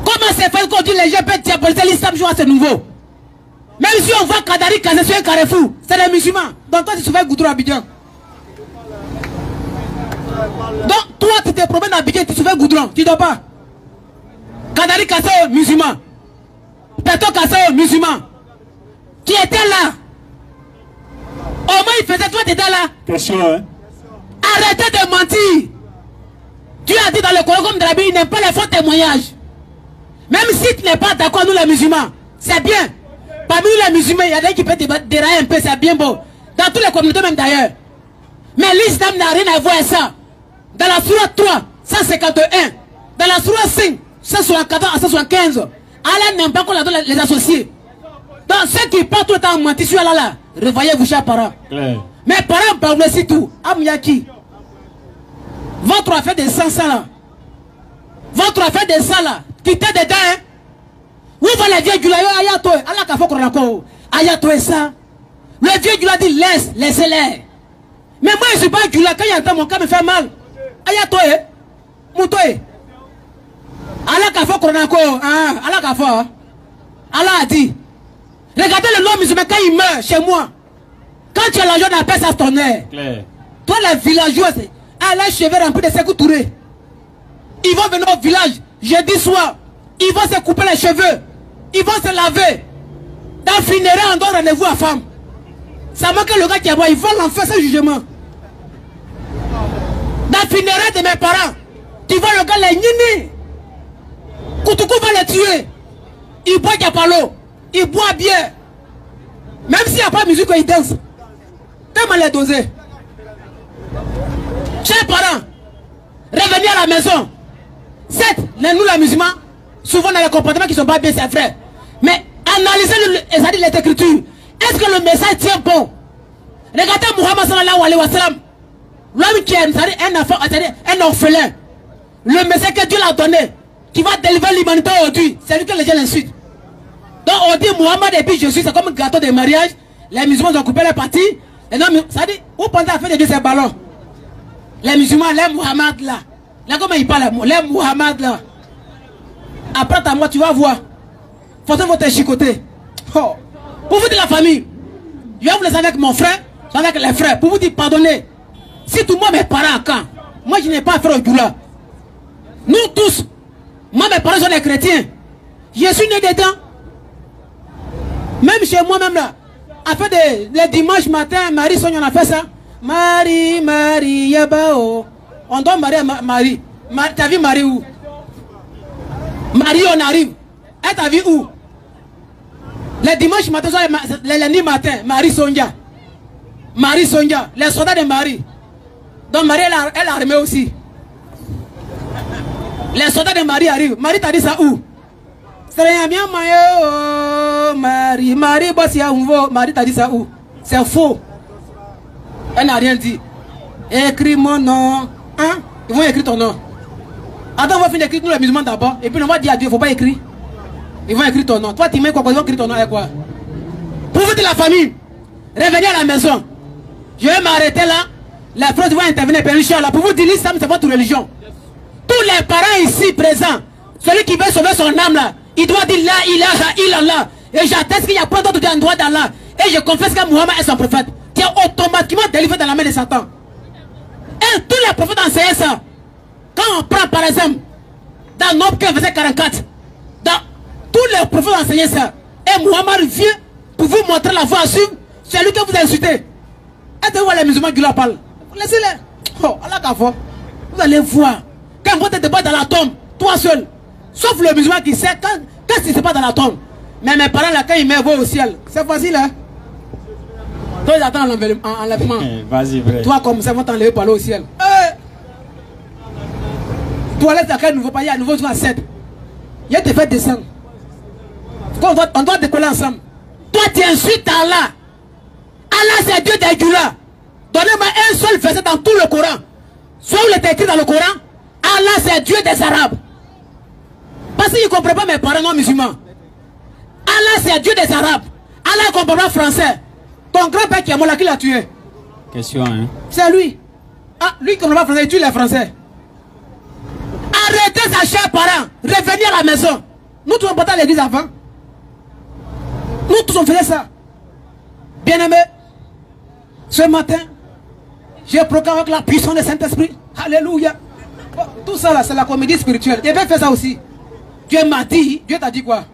Speaker 4: Comment c'est fait qu'on dit les gens peuvent diaboliser l'islam joue à ce nouveau? Même si on voit Kadari casser sur un carrefour, c'est des musulmans. Donc toi tu fais Goudrou à Abidjan. Donc toi tu te promènes à Abidjan, tu fais Goudron, tu ne dois pas. Kadari cassé musulman. Péto cassé musulman. Tu étais là. Au moins il faisait, toi tu étais là.
Speaker 3: Question, hein?
Speaker 4: Arrêtez de mentir. Dieu a dit dans le Coran comme dans la Bible, il n'aime pas les faux témoignages. Même si tu n'es pas d'accord, nous les musulmans, c'est bien. Parmi les musulmans, il y a des qui peuvent dérailler un peu, c'est bien beau. Dans toutes les communautés même d'ailleurs. Mais l'islam n'a rien à voir avec ça. Dans la sourate 3, 151, dans la sourate 5, 174 à 175, Allah n'aime pas qu'on les associer. Donc ceux qui partent tout le temps en mentir sur Allah là, revoyez-vous chers parents. Mais parents, parlez si tout. Amyaki. Votre affaire de sang là. Votre affaire de sang là. Quittez dedans, hein. Où va les vieux du là? Ayato, Allah k'a fait qu'on raconte. Ayato et ça. Le vieux du là dit laisse, laissez-les. Mais moi je ne suis pas du là. Quand il entend mon cas me fait mal. Ayato, Mouto, Allah k'a fait qu'on raconte. Allah k'a fait. Allah a dit. Regardez le nom musulman quand il meurt chez moi. Quand tu as l'argent, on appelle ça ton air. Toi, les villageois, à les cheveux remplis de Sékou Touré. Ils vont venir au village jeudi soir. Ils vont se couper les cheveux. Ils vont se laver. Dans le funéraire, on donne rendez-vous à femme. Ça manque le gars qui est mort. Ils vont l'en faire ce jugement. Dans le funéraire de mes parents, tu vois le gars, les nini. Koutoukou va les tuer. Il boit Diapalo. Il boit bien. Même s'il n'y a pas de musique, il danse. Comment les doser? Chers parents, revenez à la maison. Certes, nous les musulmans, souvent dans les comportements qui ne sont pas bien, c'est vrai. Mais analysez les écritures. Est-ce que le message tient bon? Regardez Muhammad sallallahu alayhi wa sallam. L'homme qui est un orphelin. Le message que Dieu l'a donné, qui va délivrer l'humanité aujourd'hui, c'est lui que les gens l'insultent. Donc on dit Muhammad et puis Jésus, c'est comme un gâteau de mariage. Les musulmans ont coupé les parties. Et non, ça dit, vous pensez à faire de Dieu ces ballons? Les musulmans, les Muhammad là. Là, comment ils parlent? Les Muhammad là. Après ta mort, tu vas voir. Faut te chicoter. Oh. Pour vous dire la famille, je vais vous laisser avec mon frère, avec les frères, pour vous dire pardonnez. Si tout le monde mes parents quand, moi je n'ai pas affaire au Djoula. Nous tous, moi mes parents sont des chrétiens. Je suis né dedans. Même chez moi-même là, après le dimanche matin, Marie Sonia, on a fait ça. Marie, Marie, Yabao. On doit marier Marie. T'as vu Marie où? Marie, on arrive. Elle t'a vu où? Le dimanche matin, le lundi matin, Marie Sonia. Marie Sonia, les soldats de Marie. Donc Marie, elle a armé aussi. Les soldats de Marie arrivent. Marie t'a dit ça où? C'est bien Marie, Marie, Marie t'a dit ça où? C'est faux. Elle n'a rien dit. Écris mon nom. Hein? Ils vont écrire ton nom. Attends, on va finir d'écrire nous les musulmans d'abord. Et puis on va dire à Dieu, il ne faut pas écrire. Ils vont écrire ton nom. Toi, tu mets quoi? Ils vont écrire ton nom avec quoi? Pour vous de la famille, revenez à la maison. Je vais m'arrêter là. La France va intervenir. Là. Pour vous dire, l'islam, c'est votre religion. Tous les parents ici présents, celui qui veut sauver son âme là, il doit dire la ilaha illallah. Et j'atteste qu'il n'y a pas d'autre endroit d'Allah. Et je confesse que Muhammad est son prophète. Qui est automatiquement délivré dans la main de Satan. Et tous les prophètes enseignaient ça. Quand on prend par exemple, dans Nombre 15, verset 44, tous les prophètes enseignaient ça. Et Muhammad vient pour vous montrer la voie à suivre. C'est lui que vous insultez. Et de voir les musulmans qui leur parlent. Laissez-les. Oh, Allah k'a fait. Vous allez voir. Quand vous êtes débat dans la tombe, toi seul. Sauf le musulman qui sait quand c'est pas dans la tombe. Mais mes parents là, quand ils me voient au ciel, c'est facile hein. Toi ils attendent l'enlèvement.
Speaker 3: Vas-y, vrai.
Speaker 4: Toi comme ça, vont t'enlever par là au ciel. Toilette à quel nouveau pays, à nouveau jour à 7. Il y a des fêtes descendre. On doit décoller ensemble. Toi tu insultes Allah. Allah c'est Dieu des Gula. Donnez-moi un seul verset dans tout le Coran. Soit où il est écrit dans le Coran, Allah c'est Dieu des Arabes. Parce qu'ils ne comprennent pas mes parents non musulmans. Allah c'est Dieu des Arabes. Allah ne comprend pas français. Ton grand-père qui est mort là, qui l'a tué?
Speaker 3: Question, hein?
Speaker 4: C'est lui. Ah, lui qui ne comprend pas français, il tue les Français. Arrêtez sa chère parents. Revenez à la maison. Nous tous on partait à l'église avant. Nous tous on faisait ça. Bien-aimé, ce matin, j'ai proclamé avec la puissance du Saint-Esprit. Alléluia. Tout ça là, c'est la comédie spirituelle. Il avait fait ça aussi. Dieu m'a dit, Dieu t'a dit quoi?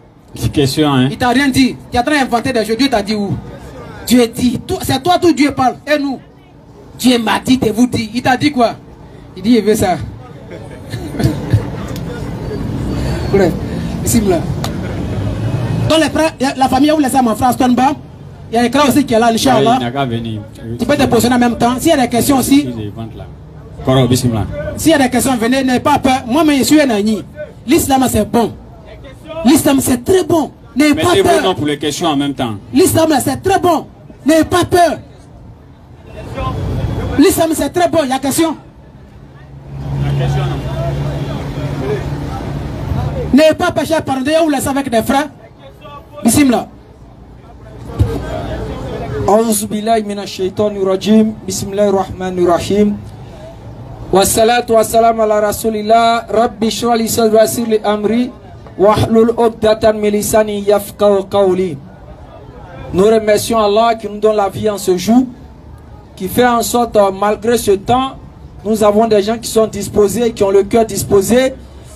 Speaker 3: Question, hein?
Speaker 4: Il t'a rien dit. Tu es en train d'inventer des choses. Dieu t'a dit où? Dieu dit, c'est toi tout Dieu parle. Et nous? Dieu m'a dit, et vous dit. Il t'a dit quoi? Il dit, il veut ça. Ici, là. Dans les frères, la famille où les âmes en France, ton bas. Il y a un écran aussi qui est là, Inch'Allah. Tu peux te positionner en même temps. S'il y a des questions aussi. S'il y a des questions, venez, n'ayez pas peur. Moi, je suis un ami. L'islam, c'est bon. L'islam, c'est très bon. N'ayez pas peur.
Speaker 3: Mettez vos noms pour les questions en même temps.
Speaker 4: L'islam, c'est très bon. N'ayez pas peur. L'islam, c'est très bon. Il y a question. N'ayez pas peur, cher parents. Vous laissez avec des frères. Bismillah.
Speaker 2: أعوذ بالله من الشيطان الرجيم بسم الله الرحمن الرحيم والصلاة والسلام على رسول الله ربي اشرح لي صدري ويسر لي أمري واحلل عقدة من لساني يفقهوا قولي. Nous remercions Allah qui nous donne la vie en ce jour, qui fait en sorte malgré ce temps, nous avons des gens qui sont disposés, qui ont le cœur disposé,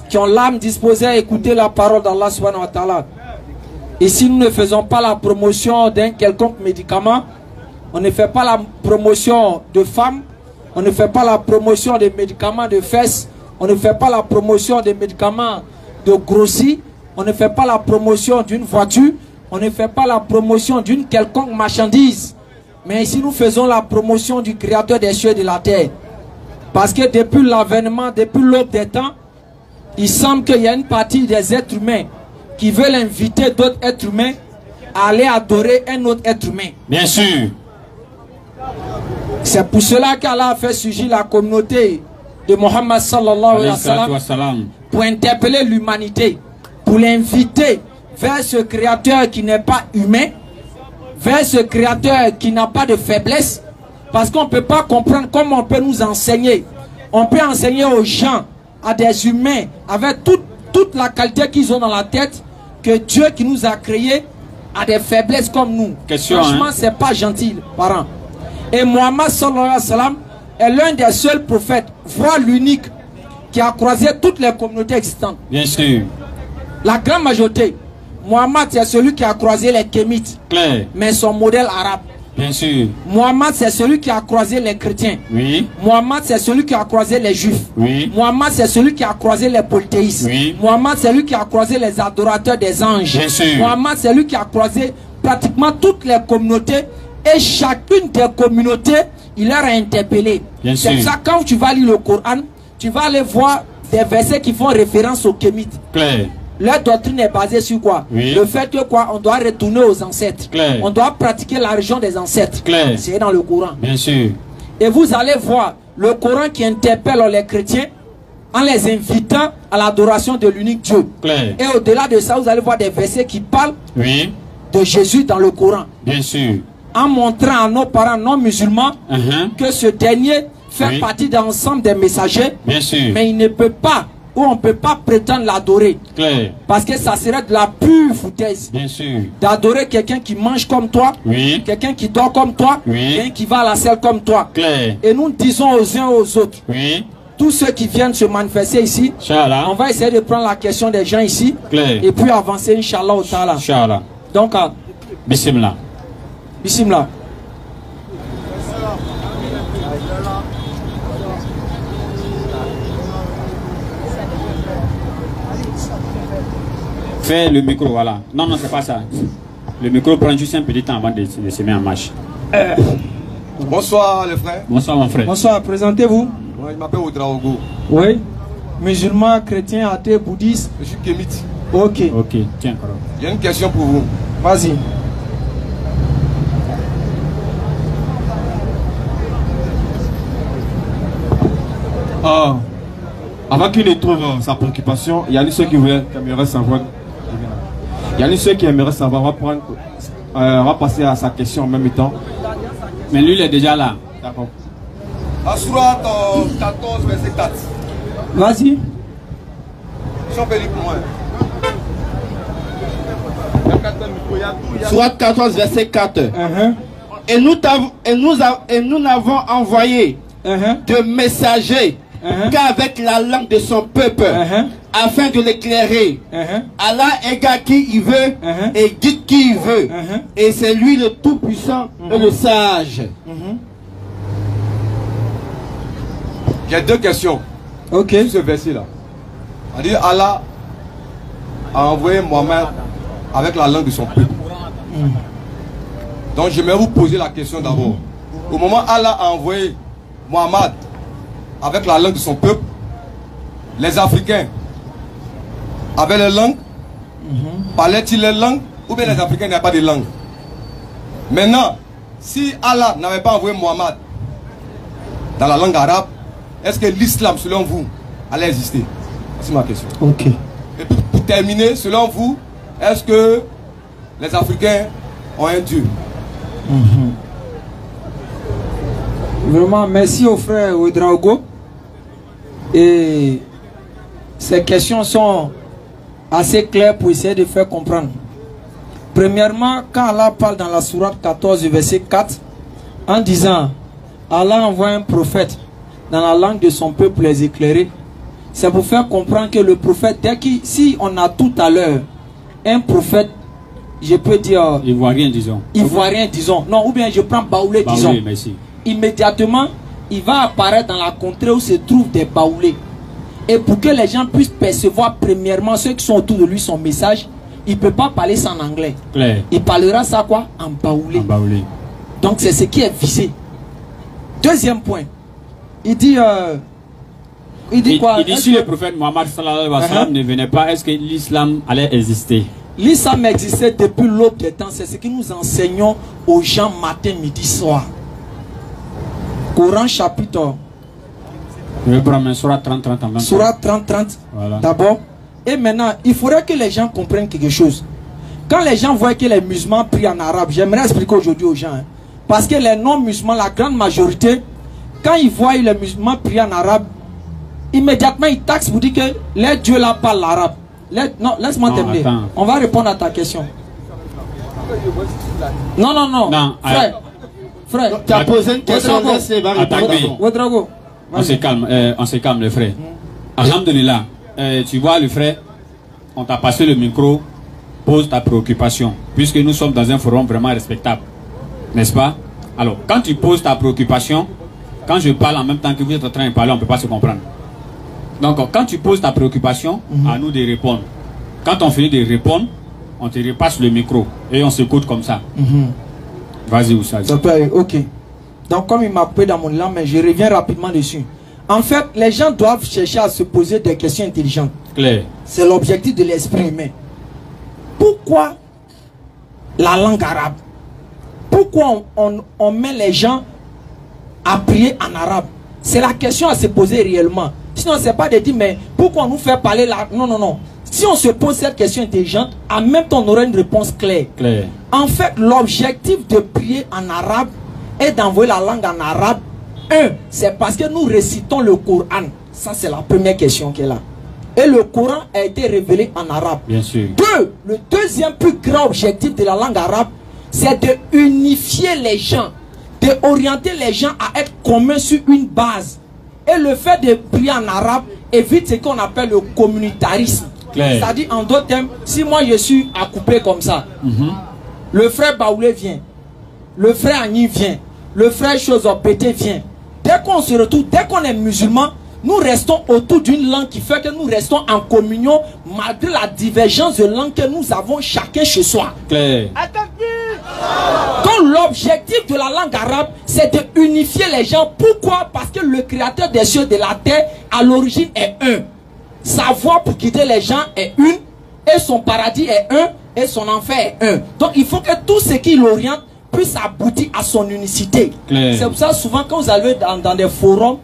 Speaker 2: qui ont l'âme disposée à écouter la parole d'Allah subhanahu wa ta'ala. Et si nous ne faisons pas la promotion d'un quelconque médicament, on ne fait pas la promotion de femmes, on ne fait pas la promotion des médicaments de fesses, on ne fait pas la promotion des médicaments de grossis, on ne fait pas la promotion d'une voiture, on ne fait pas la promotion d'une quelconque marchandise. Mais ici nous faisons la promotion du Créateur des cieux et de la terre. Parce que depuis l'avènement, depuis l'aube des temps, il semble qu'il y a une partie des êtres humains qui veulent inviter d'autres êtres humains à aller adorer un autre être humain.
Speaker 3: Bien sûr.
Speaker 2: C'est pour cela qu'Allah a fait surgir la communauté de Mohammed sallallahu alayhi wa sallam pour interpeller l'humanité, pour l'inviter vers ce créateur qui n'est pas humain, vers ce créateur qui n'a pas de faiblesse, parce qu'on ne peut pas comprendre comment on peut nous enseigner. On peut enseigner aux gens, à des humains, avec toute la qualité qu'ils ont dans la tête, que Dieu qui nous a créés a des faiblesses comme nous.
Speaker 3: Question,
Speaker 2: franchement, c'est pas gentil, parents. Et Mohammed sallallahu alayhi wa sallam est l'un des seuls prophètes, voire l'unique, qui a croisé toutes les communautés existantes.
Speaker 3: Bien sûr.
Speaker 2: La grande majorité. Mohammed, c'est celui qui a croisé les Kémites.
Speaker 3: Claire.
Speaker 2: Mais son modèle arabe.
Speaker 3: Bien sûr.
Speaker 2: Mohammed, c'est celui qui a croisé les chrétiens.
Speaker 3: Oui.
Speaker 2: Mohammed, c'est celui qui a croisé les juifs.
Speaker 3: Oui.
Speaker 2: Mohammed, c'est celui qui a croisé les polythéistes.
Speaker 3: Oui.
Speaker 2: Mohammed, c'est celui qui a croisé les adorateurs des anges.
Speaker 3: Bien sûr.
Speaker 2: Mohammed, c'est celui qui a croisé pratiquement toutes les communautés. Et chacune des communautés, il leur a interpellé. C'est pour ça quand tu vas lire le Coran, tu vas aller voir des versets qui font référence aux Kémites.
Speaker 3: Claire.
Speaker 2: Leur doctrine est basée sur quoi?
Speaker 3: Oui.
Speaker 2: Le fait que quoi? On doit retourner aux ancêtres.
Speaker 3: Claire.
Speaker 2: On doit pratiquer la religion des ancêtres.
Speaker 3: Claire.
Speaker 2: C'est dans le Coran.
Speaker 3: Bien sûr.
Speaker 2: Et vous allez voir le Coran qui interpelle les chrétiens en les invitant à l'adoration de l'unique Dieu.
Speaker 3: Claire.
Speaker 2: Et au-delà de ça, vous allez voir des versets qui parlent de Jésus dans le Coran.
Speaker 3: Bien sûr.
Speaker 2: En montrant à nos parents non musulmans que ce dernier fait partie d'un ensemble des messagers.
Speaker 3: Bien sûr.
Speaker 2: Mais il ne peut pas, ou on ne peut pas prétendre l'adorer.
Speaker 3: Claire.
Speaker 2: Parce que ça serait de la pure foutaise.
Speaker 3: Bien sûr.
Speaker 2: D'adorer quelqu'un qui mange comme toi, quelqu'un qui dort comme toi, quelqu'un qui va à la selle comme toi.
Speaker 3: Claire.
Speaker 2: Et nous disons aux uns aux autres, tous ceux qui viennent se manifester ici, on va essayer de prendre la question des gens ici, et puis avancer, Inch'Allah, au Ta'ala.
Speaker 3: Inch'Allah.
Speaker 2: Donc,
Speaker 3: Bismillah.
Speaker 2: Bismillah.
Speaker 3: Fais le micro, voilà. Non, non, c'est pas ça. Le micro prend juste un petit temps avant de se mettre en marche.
Speaker 1: Bonsoir les frères.
Speaker 3: Bonsoir mon frère.
Speaker 2: Bonsoir, présentez-vous.
Speaker 1: Moi, je m'appelle Ouedraogo.
Speaker 2: Oui. Musulman, chrétien, athée, bouddhiste.
Speaker 1: Je suis kémite.
Speaker 2: Ok.
Speaker 3: Ok, tiens, alors.
Speaker 1: J'ai une question pour vous.
Speaker 2: Vas-y.
Speaker 5: Avant qu'il ne trouve sa préoccupation, il y a ceux qui aimeraient savoir. Il y a ceux qui aimeraient savoir. On va passer à sa question en même temps.
Speaker 3: Mais lui, il est déjà là.
Speaker 5: D'accord.
Speaker 1: Surat 14, verset 4.
Speaker 2: Vas-y.
Speaker 1: Si on peut lire pour moi.
Speaker 6: Surat 14, verset 4. Et nous n'avons envoyé de messagers qu'avec la langue de son peuple, afin de l'éclairer. Allah égare qui il veut et guide qui il veut. Et c'est lui le tout-puissant et le sage.
Speaker 1: J'ai deux questions.
Speaker 2: Ok.
Speaker 1: Sur ce verset-là. On dit Allah a envoyé Mohammed avec la langue de son peuple. Donc j'aimerais vous poser la question d'abord. Au moment où Allah a envoyé Mohammed avec la langue de son peuple, les Africains avaient les langues, parlaient-ils les langues, ou bien les Africains n'avaient pas de langue? Maintenant, si Allah n'avait pas envoyé Mohammed dans la langue arabe, est-ce que l'islam, selon vous, allait exister? C'est ma question.
Speaker 2: Ok.
Speaker 1: Et puis, pour terminer, selon vous, est-ce que les Africains ont un Dieu?
Speaker 2: Vraiment, merci au frère Ouedraogo. Et ces questions sont assez claires pour essayer de faire comprendre. Premièrement, quand Allah parle dans la sourate 14, verset 4, en disant Allah envoie un prophète dans la langue de son peuple les éclairer, c'est pour faire comprendre que le prophète, si on a tout à l'heure un prophète, je peux dire
Speaker 3: ivoirien, disons.
Speaker 2: Ivoirien, disons. Non, ou bien je prends Baoulé, disons.
Speaker 3: Merci.
Speaker 2: Immédiatement, il va apparaître dans la contrée où se trouvent des Baoulés. Et pour que les gens puissent percevoir premièrement ceux qui sont autour de lui son message, il ne peut pas parler ça en anglais.
Speaker 3: Claire.
Speaker 2: Il parlera ça quoi? En Baoulé.
Speaker 3: En Baoulé.
Speaker 2: Donc c'est ce qui est visé. Deuxième point. Il dit quoi?
Speaker 3: Il dit si le prophète Mohammed sallallahu alayhi wa sallam ne venait pas, est-ce que l'islam allait exister?
Speaker 2: L'islam existait depuis l'aube des temps. C'est ce que nous enseignons aux gens matin, midi, soir. Coran chapitre.
Speaker 3: Je vais prendre Surat 30-30 en même temps.
Speaker 2: Surat 30-30.
Speaker 3: Voilà.
Speaker 2: D'abord. Et maintenant, il faudrait que les gens comprennent quelque chose. Quand les gens voient que les musulmans prient en arabe, j'aimerais expliquer aujourd'hui aux gens. Parce que les non-musulmans, la grande majorité, quand ils voient les musulmans prier en arabe, immédiatement ils taxent pour dire que les dieux là parlent l'arabe. Non, laisse-moi terminer.
Speaker 3: Attends.
Speaker 2: On va répondre à ta question. Non. Frère.
Speaker 6: Tu as posé une question, laisse-les répondre.
Speaker 2: Ouedraogo.
Speaker 3: On se calme le frère. Alhamdulillah. Tu vois le frère, on t'a passé le micro, pose ta préoccupation, puisque nous sommes dans un forum vraiment respectable. N'est-ce pas? Alors, quand tu poses ta préoccupation, quand je parle en même temps que vous êtes en train de parler, on ne peut pas se comprendre. Donc, quand tu poses ta préoccupation, à nous de répondre. Quand on finit de répondre, on te repasse le micro et on s'écoute comme ça. Vas-y, Oussad.
Speaker 2: Ok. Donc, comme il m'a coupé dans mon langue, mais je reviens rapidement dessus. En fait, les gens doivent chercher à se poser des questions intelligentes.
Speaker 3: Claire.
Speaker 2: C'est l'objectif de l'esprit humain. Pourquoi la langue arabe? Pourquoi on met les gens à prier en arabe? C'est la question à se poser réellement. Sinon, c'est pas de dire, mais pourquoi on nous fait parler là? Non, non, non. Si on se pose cette question intelligente, en même temps, on aura une réponse claire. En fait, l'objectif de prier en arabe et d'envoyer la langue en arabe, c'est parce que nous récitons le Coran. Ça, c'est la première question qui est là. Et le Coran a été révélé en arabe.
Speaker 3: Bien sûr.
Speaker 2: Le deuxième plus grand objectif de la langue arabe, c'est de unifier les gens, de orienter les gens à être communs sur une base. Et le fait de prier en arabe évite ce qu'on appelle le communautarisme. C'est-à-dire, en d'autres termes, si moi je suis à couper comme ça, le frère Baoulé vient, le frère Agni vient, le frère Chosopété vient. Dès qu'on se retrouve, dès qu'on est musulman, nous restons autour d'une langue qui fait que nous restons en communion malgré la divergence de langue que nous avons chacun chez soi. Donc l'objectif de la langue arabe, c'est de unifier les gens. Pourquoi? Parce que le créateur des cieux et de la terre, à l'origine, est un. Sa voie pour quitter les gens est une, et son paradis est un, et son enfer est un. Donc il faut que tout ce qui l'oriente puisse aboutir à son unicité. C'est pour ça souvent quand vous allez dans des forums,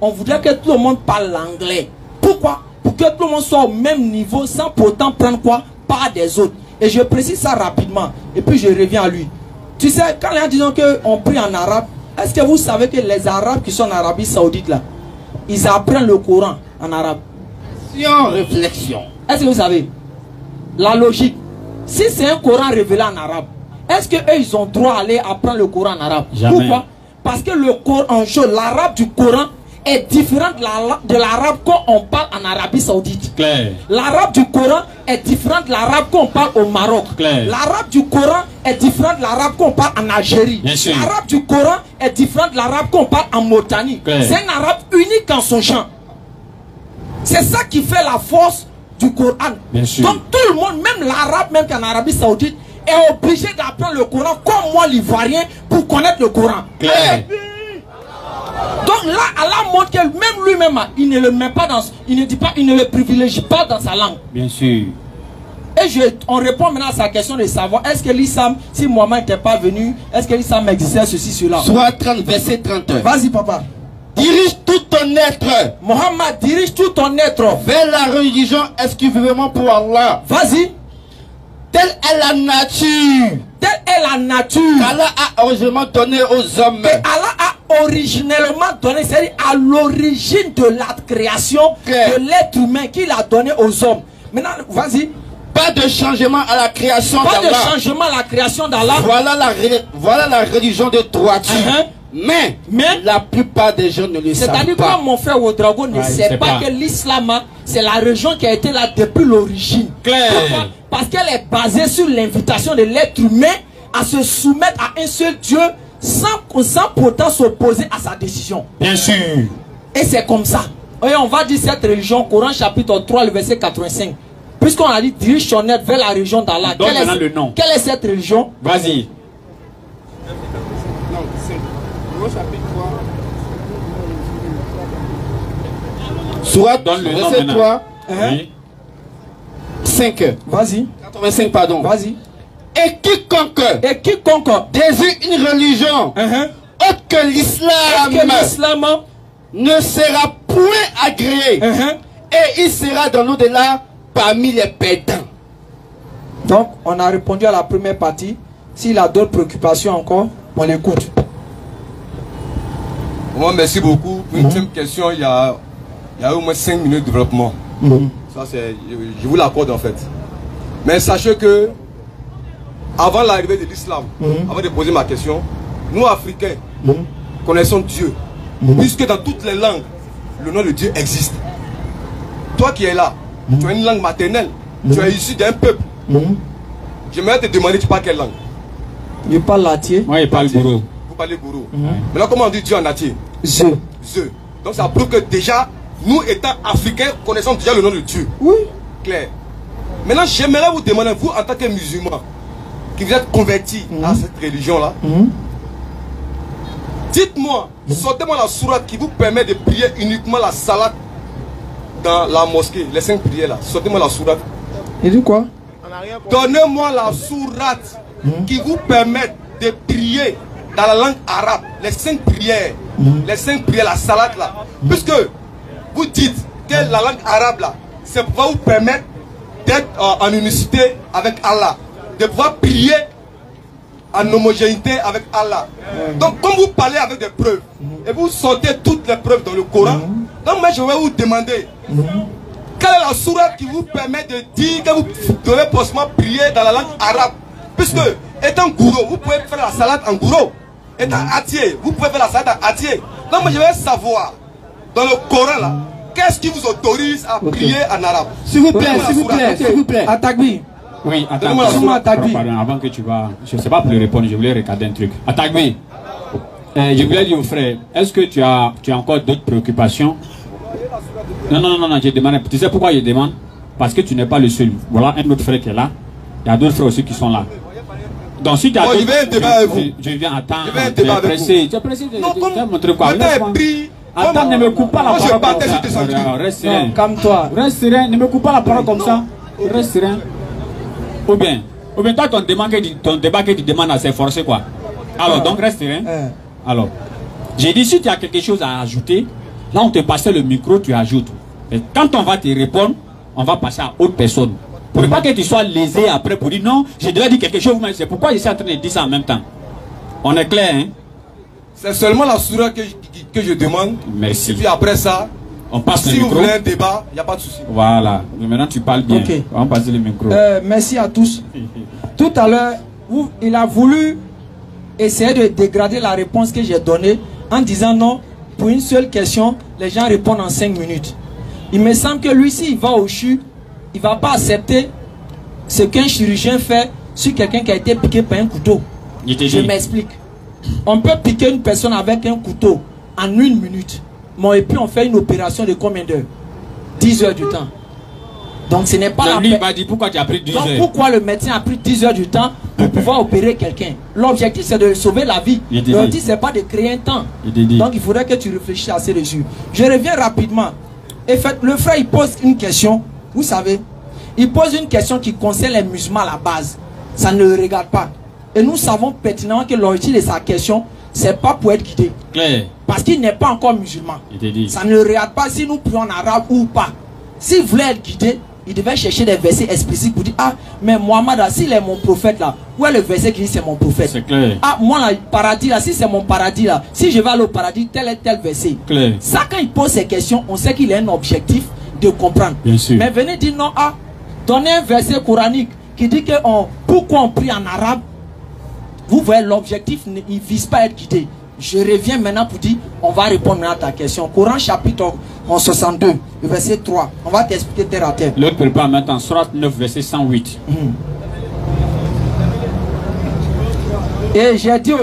Speaker 2: on voudrait que tout le monde parle l'anglais. Pourquoi? Pour que tout le monde soit au même niveau sans pourtant prendre quoi? Part des autres. Et je précise ça rapidement. Et puis je reviens à lui. Tu sais, quand les gens disent qu'on prie en arabe, est-ce que vous savez que les Arabes qui sont en Arabie Saoudite là, ils apprennent le Coran en arabe?
Speaker 6: Réflexion.
Speaker 2: Est-ce que vous savez? La logique. Si c'est un Coran révélé en arabe, est-ce qu'eux ils ont droit d'aller apprendre le Coran en arabe?
Speaker 3: Jamais.
Speaker 2: Pourquoi? Parce que le Coran, l'arabe du Coran est différent de l'arabe qu'on parle en Arabie Saoudite. L'arabe du Coran est différent de l'arabe qu'on parle au Maroc. L'arabe du Coran est différent de l'arabe qu'on parle en Algérie. L'arabe du Coran est différent de l'arabe qu'on parle en Mauritanie. C'est un arabe unique en son genre. C'est ça qui fait la force du Coran. Donc tout le monde, même l'arabe, même qu'en Arabie Saoudite, est obligé d'apprendre le Coran comme moi l'Ivoirien pour connaître le Coran. Donc là, Allah montre que même lui-même, il ne le met pas dans, il ne dit pas, il ne le privilégie pas dans sa langue.
Speaker 3: Bien sûr.
Speaker 2: Et on répond maintenant à sa question de savoir, est-ce que l'islam, si Mohammed n'était pas venu, est-ce que l'islam existait, ceci, cela?
Speaker 6: Soit 30, verset 30.
Speaker 2: Vas-y, papa.
Speaker 6: Dirige tout ton être.
Speaker 2: Mohammed, dirige tout ton être
Speaker 6: vers la religion exclusivement pour Allah.
Speaker 2: Vas-y.
Speaker 6: Telle est la nature.
Speaker 2: Telle est la nature
Speaker 6: qu'Allah a originellement donné aux hommes.
Speaker 2: Que Allah a originellement donné, c'est-à-dire à l'origine de la création de l'être humain qu'il a donné aux hommes. Maintenant, vas-y.
Speaker 6: Pas de changement à la création d'Allah.
Speaker 2: Pas de changement à la création d'Allah.
Speaker 6: Voilà la religion de droiture. Mais la plupart des gens ne le savent pas.
Speaker 2: C'est-à-dire que mon frère Ouedraogo ne sait pas que l'islam, c'est la religion qui a été là depuis l'origine. Pourquoi? Parce qu'elle est basée sur l'invitation de l'être humain à se soumettre à un seul Dieu sans pourtant s'opposer à sa décision.
Speaker 3: Bien sûr.
Speaker 2: Et c'est comme ça. Et on va dire cette religion, Coran chapitre 3, le verset 85. Puisqu'on a dit dirige ton être vers la religion d'Allah. Quelle est cette religion?
Speaker 3: Vas-y.
Speaker 6: Soit dans le verset 3, 5.
Speaker 2: Vas-y.
Speaker 6: 85, pardon.
Speaker 2: Vas-y.
Speaker 6: Et quiconque désire une religion autre que l'islam ne sera point agréé et il sera dans l'au-delà parmi les perdants.
Speaker 2: Donc, on a répondu à la première partie. S'il a d'autres préoccupations encore, on l'écoute.
Speaker 1: Moi, merci beaucoup. Une deuxième question, il y a au moins 5 minutes de développement. Ça, je vous l'accorde en fait. Mais sachez que, avant l'arrivée de l'islam, avant de poser ma question, nous Africains, connaissons Dieu. Puisque dans toutes les langues, le nom de Dieu existe. Toi qui es là, tu as une langue maternelle, tu es issu d'un peuple. J'aimerais te demander, tu parles quelle langue?
Speaker 2: Je parle latier.
Speaker 3: Moi, je parle gourou.
Speaker 1: Vous parlez gourou. Maintenant, comment on dit Dieu en latier?
Speaker 2: Je.
Speaker 1: Donc ça prouve que déjà, nous étant africains, connaissons déjà le nom de Dieu.
Speaker 2: Oui.
Speaker 1: Clair. Maintenant, j'aimerais vous demander, vous en tant que musulman, qui vous êtes converti à cette religion-là, dites-moi, sortez-moi la sourate qui vous permet de prier uniquement la salade dans la mosquée, les 5 prières là. Sortez-moi la sourate.
Speaker 2: Il dit quoi?
Speaker 1: Donnez-moi la sourate qui vous permet de prier dans la langue arabe, les 5 prières les 5 prières, la salade là. Puisque vous dites que la langue arabe là, c'est pour vous permettre d'être en unicité avec Allah, de pouvoir prier en homogénéité avec Allah. Donc comme vous parlez avec des preuves, et vous sortez toutes les preuves dans le Coran, donc moi je vais vous demander, quelle est la sourate qui vous permet de dire que vous devez possiblement prier dans la langue arabe? Puisque, étant gourou, vous pouvez faire la salade en gourou. Étant atier, vous pouvez faire la salade en atier. Donc moi je vais savoir, dans le Coran là, qu'est-ce qui vous autorise à prier en arabe?
Speaker 6: S'il vous plaît, s'il vous plaît, s'il vous plaît.
Speaker 2: Atagbi.
Speaker 3: Oui, attends, pardon, avant que tu vas, je ne sais pas pour le répondre, je voulais regarder un truc. Atagbi, je voulais dire au frère, est-ce que tu as encore d'autres préoccupations? Non, je demande. Tu sais pourquoi je demande? Parce que tu n'es pas le seul. Voilà un autre frère qui est là. Il y a d'autres frères aussi qui sont là. Donc si tu as
Speaker 1: je vais un débat avec vous.
Speaker 3: Je viens attendre.
Speaker 1: Je vais un débat avec vous.
Speaker 3: Tu es pressé de montrer quoi?
Speaker 1: Attends,
Speaker 3: ne me coupe pas la parole comme ça. Reste serein.
Speaker 2: Calme-toi.
Speaker 3: Reste serein, ne me coupe pas la parole comme ça. Reste serein. Ou bien toi, ton débat que tu demandes à s'efforcer quoi. Alors, donc reste serein. Alors, j'ai dit, si tu as quelque chose à ajouter, là on te passe le micro, tu ajoutes. Et quand on va te répondre, on va passer à autre personne. Pour ne pas que tu sois lésé après pour dire non, j'ai déjà dit quelque chose, mais c'est pourquoi je suis en train de dire ça en même temps. On est clair, hein?
Speaker 1: C'est seulement la sourate que je demande.
Speaker 3: Merci.
Speaker 1: Et puis après ça,
Speaker 3: on passe
Speaker 1: si
Speaker 3: le
Speaker 1: vous
Speaker 3: micro.
Speaker 1: voulez un débat, il n'y a pas de souci.
Speaker 3: Voilà. Mais maintenant tu parles bien.
Speaker 2: Okay.
Speaker 3: On va passer le micro.
Speaker 2: Merci à tous. Tout à l'heure, il a voulu essayer de dégrader la réponse que j'ai donnée en disant non, pour une seule question, les gens répondent en 5 minutes. Il me semble que lui, s'il va au CHU, il ne va pas accepter ce qu'un chirurgien fait sur quelqu'un qui a été piqué par un couteau. Je m'explique. On peut piquer une personne avec un couteau en 1 minute. Mais et puis on fait une opération de combien d'heures? 10 heures du temps. Donc ce n'est pas la
Speaker 3: peine. Il m'a dit pourquoi tu as pris 10 heures.
Speaker 2: Donc pourquoi le médecin a pris 10 heures du temps pour pouvoir opérer quelqu'un? L'objectif c'est de sauver la vie. L'objectif c'est pas de créer un temps. Donc il faudrait que tu réfléchisses à ces dessus. Je reviens rapidement. Et fait, le frère il pose une question. Vous savez, il pose une question qui concerne les musulmans à la base. Ça ne le regarde pas. Et nous savons pertinemment que l'origine de sa question, c'est pas pour être guidé.
Speaker 3: Claire.
Speaker 2: Parce qu'il n'est pas encore musulman. Ça ne le regarde pas si nous prions en arabe ou pas. S'il voulait être guidé, il devait chercher des versets explicites pour dire ah, mais Mohamed, s'il est mon prophète là, où est le verset qui dit c'est mon prophète?
Speaker 3: C'est clair.
Speaker 2: Ah, moi là, paradis là, si c'est mon paradis là, si je vais aller au paradis, tel et tel verset.
Speaker 3: Clair.
Speaker 2: Ça, quand il pose ces questions, on sait qu'il a un objectif de comprendre.
Speaker 3: Bien sûr.
Speaker 2: Mais venez dire non, ah, donnez un verset coranique qui dit que pourquoi on prie en arabe. Vous voyez, l'objectif, il ne vise pas à être guidé. Je reviens maintenant pour dire, on va répondre maintenant à ta question. Coran chapitre 62, verset 3. On va t'expliquer terre à terre.
Speaker 3: L'autre prépare maintenant, Sourate 9, verset 108.
Speaker 2: Et j'ai dit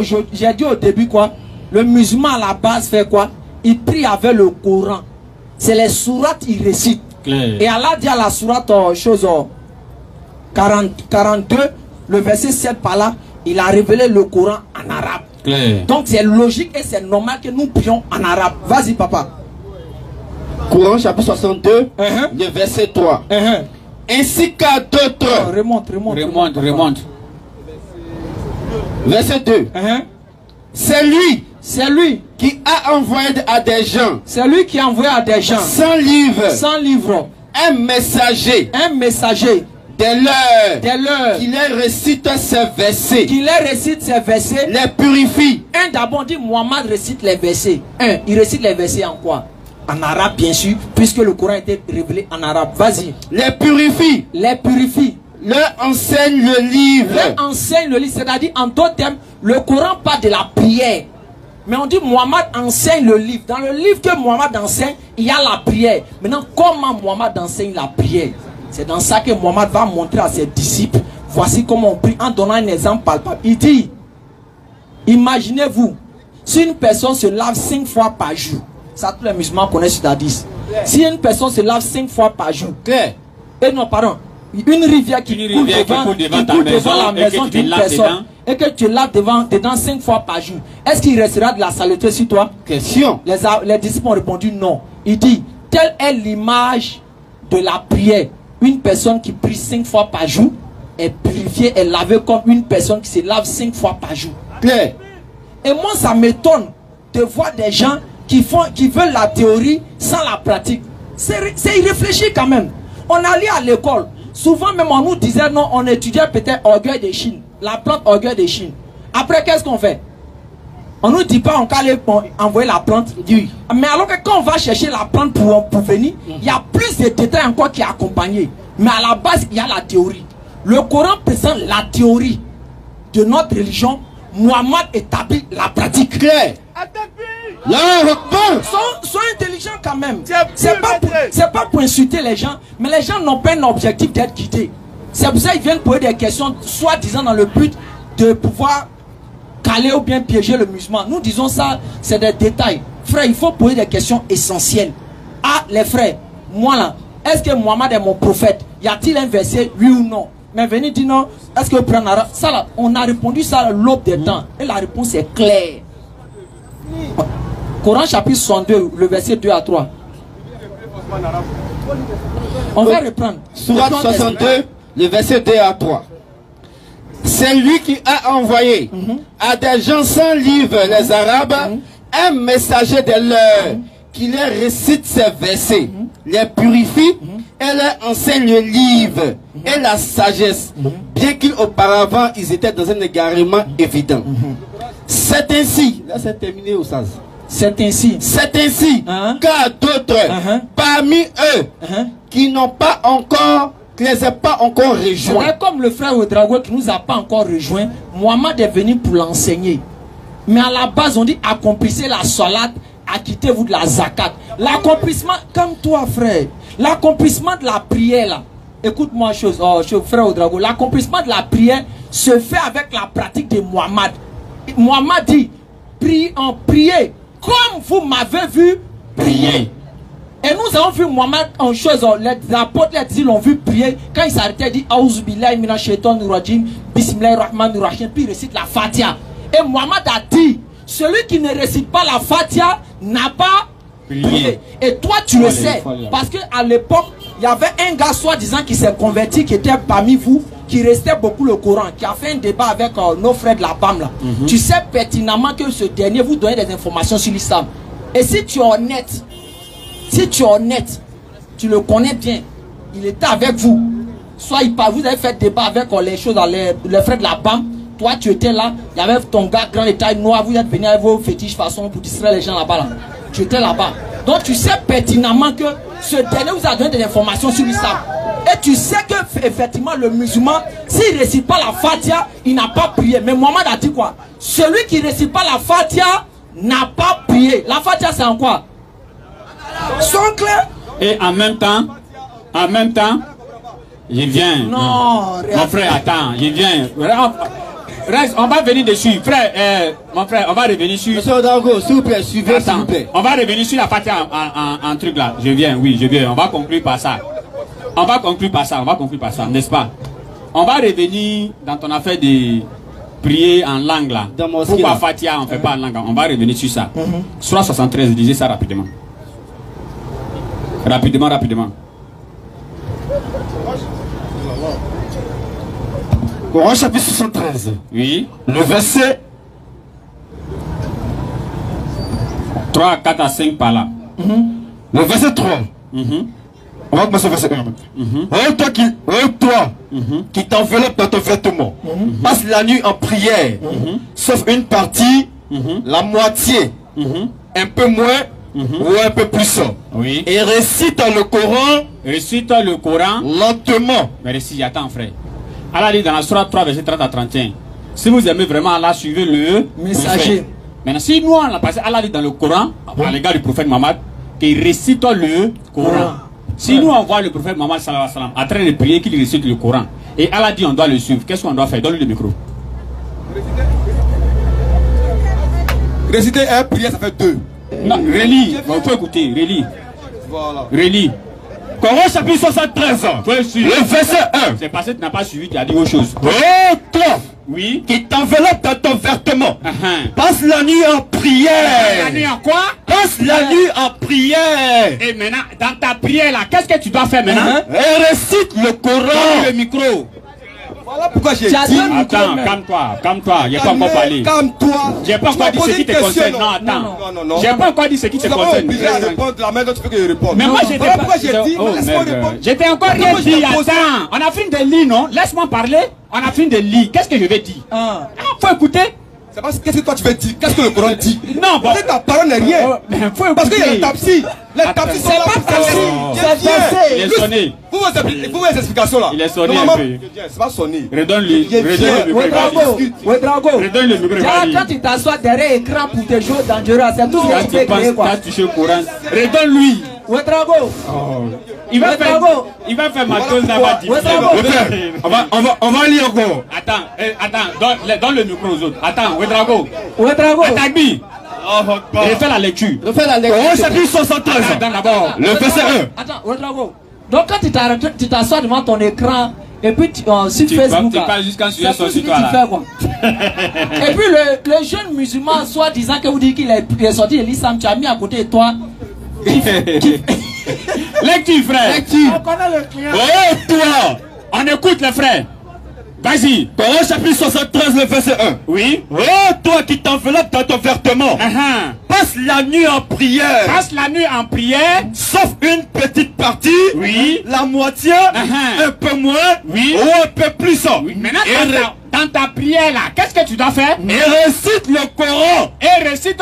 Speaker 2: au début quoi? Le musulman à la base fait quoi? Il prie avec le Coran. C'est les sourates il récite.
Speaker 3: Claire.
Speaker 2: Et Allah dit à la sourate 42, le verset 7 par là, il a révélé le Coran en arabe.
Speaker 3: Claire.
Speaker 2: Donc c'est logique et c'est normal que nous prions en arabe. Vas-y papa.
Speaker 6: Coran chapitre 62, le verset 3. Ainsi qu'à d'autres.
Speaker 3: Remonte.
Speaker 6: Verset 2. C'est lui qui a envoyé à des gens.
Speaker 2: C'est lui qui a envoyé à des gens.
Speaker 6: Sans livre.
Speaker 2: Un messager. Dès l'heure
Speaker 6: qu'il les récite ces versets.
Speaker 2: Les purifie. D'abord dit Mohammed récite les versets. Il récite les versets en quoi? En arabe bien sûr, puisque le Coran a été révélé en arabe. Vas-y. Les purifie.
Speaker 6: Leur enseigne le livre.
Speaker 2: C'est-à-dire en d'autres termes, le Coran parle de la prière. Mais on dit Mohammed enseigne le livre. Dans le livre que Mohammed enseigne, il y a la prière. Maintenant, comment Mohammed enseigne la prière? C'est dans ça que Mohammed va montrer à ses disciples, voici comment on prie en donnant un exemple palpable. Il dit, imaginez-vous, si une personne se lave 5 fois par jour, ça tous les musulmans connaissent sur Hadith. Si une personne se lave 5 fois par jour, et non, pardon, une rivière qui coule devant la maison d'une personne, et que tu laves dedans 5 fois par jour, est-ce qu'il restera de la saleté sur toi?
Speaker 6: Question.
Speaker 2: Les disciples ont répondu non. Il dit, telle est l'image de la prière. Une personne qui prie 5 fois par jour est purifiée, est lavée comme une personne qui se lave 5 fois par jour.
Speaker 6: Claire.
Speaker 2: Et moi, ça m'étonne de voir des gens qui veulent la théorie sans la pratique. C'est irréfléchi quand même. On allait à l'école. Souvent même on nous disait non, on étudiait peut-être orgueil de Chine. La plante orgueil de Chine. Après, qu'est-ce qu'on fait? On nous dit pas on peut aller envoyer la plante. Oui. Mais alors que quand on va chercher la plante pour venir, il y a plus de détails encore qui est accompagné. Mais à la base, il y a la théorie. Le Coran présente la théorie de notre religion. Mohammed établit la pratique. Claire. Sois intelligent quand même. C'est pas pour insulter les gens, mais les gens n'ont pas un objectif d'être guidés. C'est pour ça qu'ils viennent poser des questions, soi-disant dans le but de pouvoir caler ou bien piéger le musulman. Nous disons ça, c'est des détails. Frère, il faut poser des questions essentielles. Ah, les frères, moi là, est-ce que Mohammed est mon prophète? Y a-t-il un verset, oui ou non? Mais venez dire non, est-ce que vous prenez ça là? On a répondu ça à l'aube des temps. Et la réponse est claire. Coran chapitre 62, le verset 2 à 3. On va reprendre.
Speaker 6: Sourate 62, le verset 2 à 3. C'est lui qui a envoyé à des gens sans livre, les Arabes, un messager de leur qui leur récite ces versets, les purifie et leur enseigne le livre et la sagesse, bien qu'auparavant ils étaient dans un égarement évident. C'est ainsi, là c'est terminé au sens.
Speaker 2: C'est ainsi.
Speaker 6: C'est ainsi qu'à d'autres parmi eux qui n'ont pas encore, qui ne les a pas encore rejoints.
Speaker 2: Comme le frère Ouedraogo qui ne nous a pas encore rejoint, Mohammed est venu pour l'enseigner. Mais à la base, on dit accomplissez la salat, acquittez-vous de la zakat. L'accomplissement, comme toi frère, l'accomplissement de la prière là, écoute-moi frère Ouedraogo, l'accomplissement de la prière se fait avec la pratique de Mohammed. Mohammed dit, priez comme vous m'avez vu prier. Et nous avons vu Mohammed en chose, les apôtres, ils l'ont vu prier. Quand il s'arrêtait, il dit Aouzu billahi minash shaitanir rajim, bismillahir rahmanir rahim, puis il récite la Fatiha. Et Mohammed a dit, celui qui ne récite pas la Fatiha n'a pas prié. Et toi tu le sais, parce qu'à l'époque, il y avait un gars soi-disant qui s'est converti, qui était parmi vous, qui restait beaucoup le Coran, qui a fait un débat avec nos frères de la BAM là. Tu sais pertinemment que ce dernier vous donne des informations sur l'islam. Et si tu es honnête, tu le connais bien, il était avec vous. Soit vous avez fait débat avec les choses, les frères de la BAM. Toi tu étais là, il y avait ton gars grand de taille noire, vous êtes venu avec vos fétiches façon pour distraire les gens là-bas là. Tu étais là-bas. Donc tu sais pertinemment que ce dernier vous a donné des informations sur l'islam. Et tu sais que effectivement le musulman, s'il ne récite pas la Fatiha, il n'a pas prié. Mais Mohammed a dit quoi? Celui qui ne récite pas la Fatiha n'a pas prié. La Fatiha c'est en quoi? Sont clairs?
Speaker 3: Et en même temps, je viens.
Speaker 2: Non,
Speaker 3: mon frère, attends, je viens. Reste, on va venir dessus. Frère, mon frère, on va revenir sur.
Speaker 6: Monsieur Odango, s'il vous plaît, suivez, s'il vous plaît.
Speaker 3: On va revenir sur la Fatiha en truc là. Je viens, oui, je viens. On va conclure par ça. On va conclure par ça, n'est-ce pas? On va revenir dans ton affaire de prier en langue là. Pourquoi Fatiha on ne fait pas en langue? On va revenir sur ça. Surah 73, disais ça rapidement. Rapidement.
Speaker 7: Coran chapitre 73.
Speaker 3: Oui.
Speaker 7: Le verset
Speaker 3: 3, 4 à 5 par là.
Speaker 7: Le verset 3. On va commencer au verset 1. Toi qui t'enveloppe dans ton vêtement, passe la nuit en prière, sauf une partie, la moitié, un peu moins ou un peu plus.
Speaker 3: Oui.
Speaker 7: Et récite le Coran lentement.
Speaker 3: Mais récite, attends frère. Allah dit dans la Surah 3, verset 30 à 31. Si vous aimez vraiment Allah, suivez le messager. Maintenant, si nous on l'a passé, Allah dit dans le Coran, à l'égard du prophète Mohammed, qu'il récite le Coran. Si nous on voit le prophète Mohammed sallallahu alayhi wa sallam en train de prier, qu'il récite le Coran, et Allah dit on doit le suivre, qu'est-ce qu'on doit faire? Donne-lui le micro.
Speaker 1: Réciter un, prier, ça fait 2.
Speaker 3: Non, relis, il faut écouter, relis.
Speaker 1: Voilà.
Speaker 3: Relis.
Speaker 7: Coran chapitre 73. Le verset 1.
Speaker 3: C'est parce que tu n'as pas suivi, tu as dit autre chose.
Speaker 7: Oh, toi
Speaker 3: Oui.
Speaker 7: qui t'enveloppe dans ton vêtement, passe la nuit en prière.
Speaker 3: La nuit en quoi?
Speaker 7: Passe la nuit en prière.
Speaker 3: Et maintenant, dans ta prière là, qu'est-ce que tu dois faire maintenant?
Speaker 7: Et récite le Coran.
Speaker 3: Le micro.
Speaker 1: Voilà pourquoi j'ai
Speaker 2: Tu as
Speaker 1: dit.
Speaker 2: deux micros,
Speaker 3: Attends,
Speaker 2: même.
Speaker 3: calme-toi. J'ai pas encore parlé.
Speaker 1: Calme-toi.
Speaker 3: J'ai pas encore dit ce qui te concerne. Non, attends.
Speaker 1: Non.
Speaker 3: J'ai pas encore dit ce qui te
Speaker 1: Tu vas pas
Speaker 3: concerne.
Speaker 1: m'obliger à répondre la main dont tu veux que je réponde.
Speaker 3: Mais moi, j'étais
Speaker 1: Voilà
Speaker 3: pas...
Speaker 1: pourquoi j'ai dit.
Speaker 3: Oh,
Speaker 1: Laisse-moi
Speaker 3: merde.
Speaker 1: répondre.
Speaker 3: J'étais encore
Speaker 1: Attends,
Speaker 3: rien
Speaker 1: moi, je
Speaker 3: dit.
Speaker 1: t'ai posé-
Speaker 3: Attends, on a fini de lire, non? Laisse-moi parler. On a fini de lire. Qu'est-ce que je vais dire?
Speaker 2: Ah.
Speaker 3: Faut écouter.
Speaker 1: C'est parce que qu'est-ce que toi tu veux dire? Qu'est-ce que le Coran dit?
Speaker 3: Non, bon.
Speaker 1: Peut-être ta parole n'est rien.
Speaker 3: Faut écouter.
Speaker 1: Parce qu'il y a les tapsis. Les tapsis sont là pour
Speaker 2: tapsis,
Speaker 1: passer.
Speaker 2: c'est
Speaker 3: Il est sonné.
Speaker 1: Vous vos explications là.
Speaker 3: Il est sonné
Speaker 1: Normalement,
Speaker 3: un peu.
Speaker 1: c'est pas sonné.
Speaker 3: Redonne-lui.
Speaker 1: Il est
Speaker 3: Redonne
Speaker 1: fier.
Speaker 3: le micro.
Speaker 2: Ouedraogo, Ouedraogo.
Speaker 3: Redonne le micro.
Speaker 2: Quand tu t'assois derrière l'écran pour tes jeux dangereux, c'est tout ce que tu
Speaker 3: Tu
Speaker 2: peux
Speaker 3: penses
Speaker 2: créer
Speaker 3: que
Speaker 2: quoi.
Speaker 3: tu as touché au Coran. Redonne-lui.
Speaker 2: Ouedraogo.
Speaker 3: Il va faire ma cause là-bas.
Speaker 2: Ouedraogo.
Speaker 7: Le frère, on va lire encore.
Speaker 3: Attends, donne le micro aux autres. Attends, Ouedraogo.
Speaker 2: Ouedraogo.
Speaker 3: Atagbi. Refais la lecture.
Speaker 6: Refais la lecture.
Speaker 7: Au chapitre 73.
Speaker 3: Attends d'abord.
Speaker 7: Le verset 1.
Speaker 2: Attends, Ouedraogo. Donc quand tu t'assois devant ton écran et puis sur
Speaker 3: Tu
Speaker 2: Facebook,
Speaker 3: parles jusqu'à
Speaker 2: c'est tout ce
Speaker 3: sur
Speaker 2: que
Speaker 3: toi
Speaker 2: tu
Speaker 3: là.
Speaker 2: fais quoi. Et puis le jeune musulman, soi-disant que vous dites qu'il est sorti de l'islam, tu as mis à côté de toi.
Speaker 3: Lecture, frère.
Speaker 2: On connaît le client.
Speaker 3: Oh, toi. On écoute les frères. Vas-y.
Speaker 7: Au chapitre 73, le verset 1.
Speaker 3: Oui.
Speaker 7: Oh, toi qui t'enveloppes dans ton vêtement, passe la nuit en prière,
Speaker 3: Passe la nuit en prière.
Speaker 7: sauf une petite partie,
Speaker 3: Oui.
Speaker 7: la moitié, un peu moins,
Speaker 3: Oui.
Speaker 7: ou un peu plus.
Speaker 3: Maintenant,
Speaker 7: Et,
Speaker 3: dans ta prière là, qu'est-ce que tu dois faire?
Speaker 7: et récite le Coran.
Speaker 3: Et récite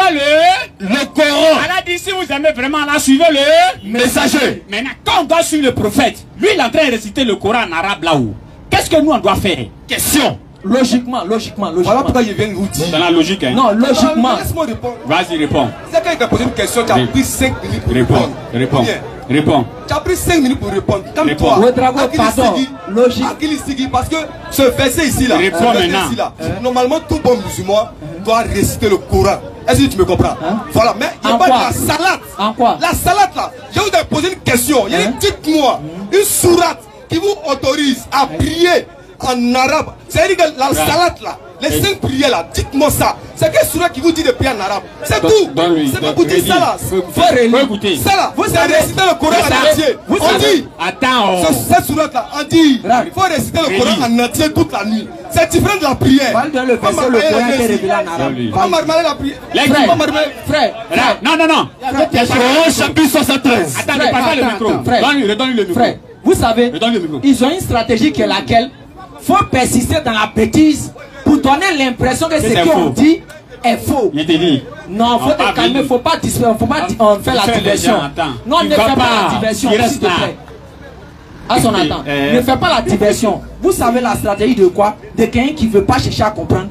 Speaker 7: Le Coran.
Speaker 3: Elle a dit si vous aimez vraiment là, suivez le
Speaker 7: Messager.
Speaker 3: Maintenant, quand on doit suivre le prophète, lui il est en train de réciter le Coran en arabe là-haut. Qu'est-ce que nous on doit faire?
Speaker 7: Question.
Speaker 2: Logiquement.
Speaker 1: Voilà pourquoi je viens de vous dire.
Speaker 3: Dans la logique, hein?
Speaker 2: Non, logiquement.
Speaker 1: Laisse-moi répondre.
Speaker 3: Vas-y, réponds.
Speaker 1: C'est quand il t'a posé une question, tu as
Speaker 3: Oui.
Speaker 1: pris 5 minutes pour
Speaker 3: Réponds.
Speaker 1: répondre.
Speaker 3: Réponds.
Speaker 1: Bien.
Speaker 3: Réponds.
Speaker 1: Tu as pris 5 minutes pour répondre. Comme
Speaker 3: Réponds.
Speaker 1: toi.
Speaker 2: Ouedraogo,
Speaker 1: Akili
Speaker 2: pardon.
Speaker 1: Sigui.
Speaker 2: Logique.
Speaker 1: Akili Sigui, parce que ce verset ici là.
Speaker 3: Réponds
Speaker 1: ce verset
Speaker 3: maintenant.
Speaker 1: ici, là, normalement, tout bon musulman doit réciter le Coran. Est-ce que tu me comprends? Voilà, mais il n'y a
Speaker 2: En
Speaker 1: pas de
Speaker 2: quoi?
Speaker 1: la salade.
Speaker 2: En quoi?
Speaker 1: La salade là. Je vous ai posé une question. Dites-moi une sourate qui vous autorise à prier en arabe. C'est-à-dire que la salade là, les 5 prières là, dites-moi ça. C'est quelle sourate qui vous dit de prier en arabe? C'est tout. C'est pas vous dire ça là.
Speaker 3: Faut écouter.
Speaker 1: Ça là, vous avez récité le Coran en entier.
Speaker 3: Vous
Speaker 1: On
Speaker 3: savez.
Speaker 1: dit.
Speaker 3: Attends.
Speaker 1: Cette sourate là, on dit. Il faut réciter le Coran en entier toute la nuit. C'est différent de la prière.
Speaker 2: Parle de le verset,
Speaker 1: Pas
Speaker 2: le
Speaker 1: marmailler
Speaker 2: Coran
Speaker 1: la
Speaker 2: est
Speaker 1: Jésus.
Speaker 2: révélé en arabe.
Speaker 1: Pas marmailler la prière.
Speaker 3: Lecture.
Speaker 1: Pas marmailler.
Speaker 2: Frère,
Speaker 3: Non.
Speaker 7: Au chapitre 73.
Speaker 3: Attends,
Speaker 2: Frère,
Speaker 3: passe le
Speaker 2: attends,
Speaker 3: micro.
Speaker 2: frère.
Speaker 3: Donne-lui le micro.
Speaker 2: frère, vous savez,
Speaker 3: Redonne le micro.
Speaker 2: ils ont une stratégie qui est laquelle faut persister dans la bêtise pour donner l'impression que ce
Speaker 3: c'est
Speaker 2: qu'on
Speaker 3: faux.
Speaker 2: dit est faux.
Speaker 3: Il te dit.
Speaker 2: Non, faut
Speaker 3: On va
Speaker 2: te calmer,
Speaker 3: venir.
Speaker 2: faut pas faire la
Speaker 3: Fais les
Speaker 2: diversion.
Speaker 3: gens, attends.
Speaker 2: Non,
Speaker 3: Tu
Speaker 2: ne
Speaker 3: vas
Speaker 2: fais pas
Speaker 3: pas.
Speaker 2: la diversion,
Speaker 3: Tu
Speaker 2: s'il
Speaker 3: restes
Speaker 2: te
Speaker 3: là.
Speaker 2: plaît. À son attend. Ne fais pas la diversion. Vous savez la stratégie de quoi? De quelqu'un qui veut pas chercher à comprendre.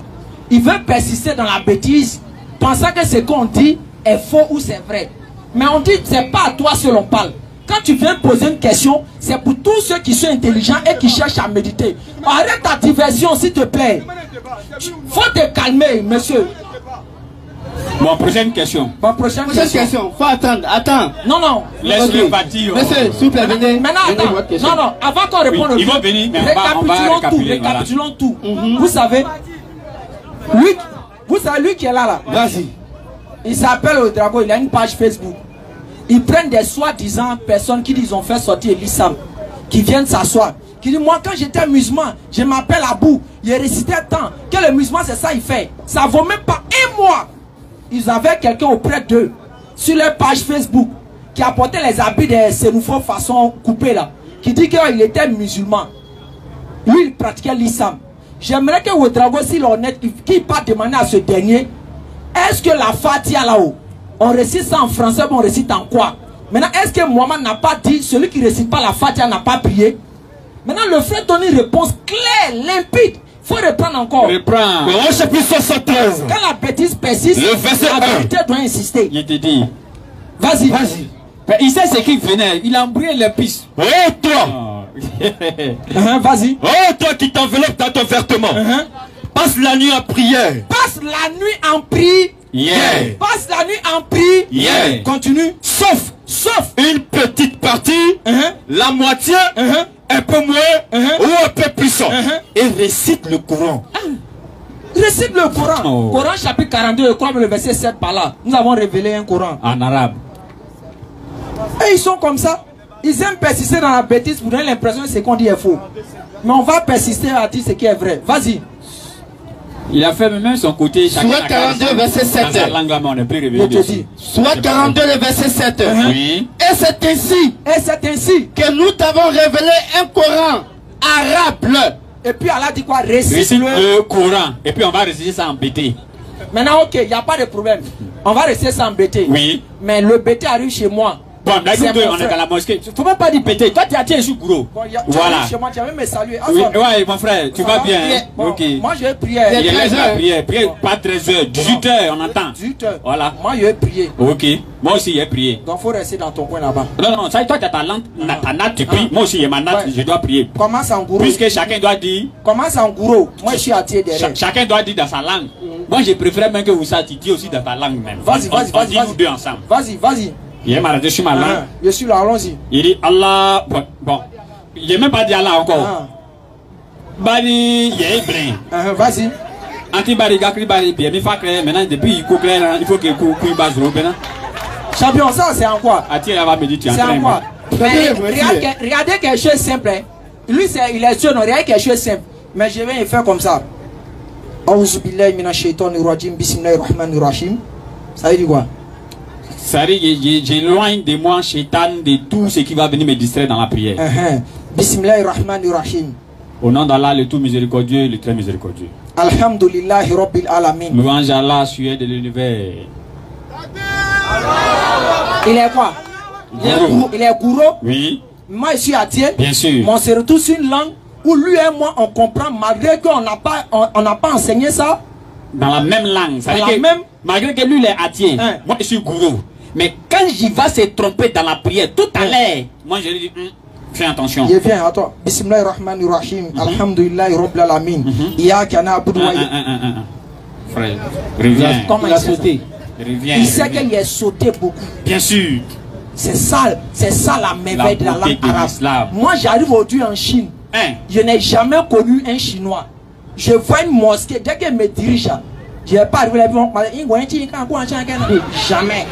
Speaker 2: Il veut persister dans la bêtise, pensant que ce qu'on dit est faux ou c'est vrai. Mais on dit c'est pas à toi seul on parle. Quand tu viens poser une question, c'est pour tous ceux qui sont intelligents et qui cherchent à méditer. Arrête ta diversion, s'il te plaît. Faut te calmer, monsieur.
Speaker 3: Bon, prochaine question.
Speaker 2: Bon, prochaine question.
Speaker 6: Faut attendre. Attends.
Speaker 2: Non.
Speaker 3: Laisse-le partir.
Speaker 6: Monsieur, s'il vous plaît, venez.
Speaker 2: Maintenant,
Speaker 6: Venez
Speaker 2: attends.
Speaker 6: votre question.
Speaker 2: Non, avant qu'on réponde
Speaker 3: Oui, ils vont venir, mais on va récapituler, voilà.
Speaker 2: Récapitulons tout. Vous savez, lui qui est là.
Speaker 6: Vas-y.
Speaker 2: Il s'appelle Ouedraogo, il a une page Facebook. Ils prennent des soi-disant personnes qui disent ont fait sortir l'islam, qui viennent s'asseoir, qui disent moi quand j'étais musulman, je m'appelle Abou, il récitait tant, que le musulman c'est ça il fait. Ça vaut même pas un mois. Ils avaient quelqu'un auprès d'eux, sur leur page Facebook, qui apportait les habits de Sénoufo façon coupée là, qui dit qu'il était musulman. Lui il pratiquait l'islam. J'aimerais que Ouedraogo, s'il est honnête, qu'il part demander à ce dernier, est-ce que la Fatiha là-haut, on récite ça en français, mais on récite en quoi? Maintenant, est-ce que Mohamed n'a pas dit, celui qui ne récite pas la Fatiha n'a pas prié? Maintenant, le frère donne une réponse claire, limpide. Il faut reprendre encore.
Speaker 3: Reprends.
Speaker 7: Au chapitre 73.
Speaker 2: Quand la bêtise persiste,
Speaker 7: Le verset
Speaker 2: la
Speaker 7: 1.
Speaker 2: vérité doit insister.
Speaker 3: Il te dit.
Speaker 2: Vas-y.
Speaker 3: Il sait ce qu'il venait. Il a embrouillé les pistes.
Speaker 7: Oh, toi.
Speaker 2: Vas-y.
Speaker 7: Oh, toi qui t'enveloppes dans ton vêtement. Passe la nuit en prière.
Speaker 2: Passe la nuit en prière.
Speaker 7: Yeah.
Speaker 2: Passe la nuit en prière.
Speaker 7: Yeah.
Speaker 2: Continue.
Speaker 7: Sauf une petite partie, la moitié, un peu moins ou un peu puissant. Et récite le Coran.
Speaker 2: Récite le Coran.
Speaker 3: Oh.
Speaker 2: Coran chapitre 42, je crois que le verset 7 par là. Nous avons révélé un Coran.
Speaker 3: En arabe.
Speaker 2: Et ils sont comme ça. Ils aiment persister dans la bêtise pour donner l'impression que ce qu'on dit est faux. Mais on va persister à dire ce qui est vrai. Vas-y.
Speaker 3: Il a fait même son côté.
Speaker 6: Soit 42, verset 7. Soit 42, verset 7.
Speaker 3: Oui.
Speaker 6: Et c'est ainsi que nous t'avons révélé un Coran arabe.
Speaker 2: Et puis Allah dit quoi? Récite
Speaker 3: le Coran. Et puis on va réciter ça en BT.
Speaker 2: Maintenant, ok, il n'y a pas de problème. On va réciter ça en BT.
Speaker 3: Oui.
Speaker 2: Mais le BT arrive chez moi.
Speaker 3: Bon, là, on est dans la mosquée. Il ne faut même pas dire BT. Toi, tu as tiens sur Gouro.
Speaker 2: Bon,
Speaker 3: voilà.
Speaker 2: Chez moi, tu as même me saluer.
Speaker 3: Oui, ouais, mon frère, tu vas bien.
Speaker 2: Bon,
Speaker 3: ok.
Speaker 2: Moi, je vais prier.
Speaker 3: Il y a la prière. Prière, pas 13h, 18h, on entend.
Speaker 2: 18h.
Speaker 3: Voilà.
Speaker 2: Moi, je vais prier.
Speaker 3: Ok. Moi aussi, j'ai prié.
Speaker 2: Donc, il faut rester dans ton coin là-bas.
Speaker 3: Non, ça, toi, tu as ta langue, ta natte, tu pries. Moi aussi, j'ai ma natte, je dois prier.
Speaker 2: Commence en Gouro.
Speaker 3: Puisque chacun doit dire.
Speaker 2: Commence en Gouro. Moi, je suis attiré derrière.
Speaker 3: Chacun doit dire dans sa langue. Moi, je préfère même que vous sachiez aussi dans ta langue même.
Speaker 2: Vas-y.
Speaker 3: On dit nous deux ensemble.
Speaker 2: Vas-y.
Speaker 3: Il est malade sur ma langue.
Speaker 2: Je suis là, allons-y.
Speaker 3: Il dit Allah. Bon. Il n'est même pas dit Allah encore. Bari, il est brin.
Speaker 2: Vas-y.
Speaker 3: Anti-bari, gakri, bari, bien, il faut créer. Maintenant, depuis il faut que couille base maintenant.
Speaker 2: Champion, ça, c'est en quoi?
Speaker 3: Attends, va me dire, tu es en
Speaker 2: c'est en quoi? Regardez quelque chose de simple. Lui, il est sûr, regardez quelque chose de simple. Mais je vais faire comme ça. A'udhu billahi minash shaitanir rajim, bismillahir rahmanir rahim. Ça veut dire quoi?
Speaker 3: Ça veut dire j'éloigne de moi, Shaitan, de tout ce qui va venir me distraire dans la prière.
Speaker 2: Bismillahir rahmanir rahim.
Speaker 3: Au nom d'Allah, le tout miséricordieux, le très miséricordieux.
Speaker 2: Alhamdulillahi rabbil alamin.
Speaker 3: Louange à Allah, celui de l'univers.
Speaker 2: Il est quoi? Il est gourou.
Speaker 3: Oui.
Speaker 2: Moi, je suis athée.
Speaker 3: Bien sûr.
Speaker 2: Mais on se retrouve sur une langue où lui et moi, on comprend malgré qu'on n'a pas enseigné ça.
Speaker 3: Dans la même langue. Ça veut dire
Speaker 2: même...
Speaker 3: Malgré que lui, il est athée. Moi, je suis gourou. Mais quand j'y vais se tromper dans la prière, tout à l'heure, moi, je lui dis, fais attention.
Speaker 2: Je viens à toi. Bismillahirrahmanirrahim. Alhamdulillahi rabbil alamin. Iyaka na'budu wa
Speaker 3: Frère, reviens.
Speaker 2: Comment il a sauté?
Speaker 3: Reviens.
Speaker 2: Il sait qu'il a sauté beaucoup.
Speaker 3: Bien sûr.
Speaker 2: C'est ça la merveille de la langue arabe. Moi, j'arrive aujourd'hui en Chine. Je n'ai jamais connu un Chinois. Je vois une mosquée, dès qu'elle me dirige, je n'ai pas arrivé jamais.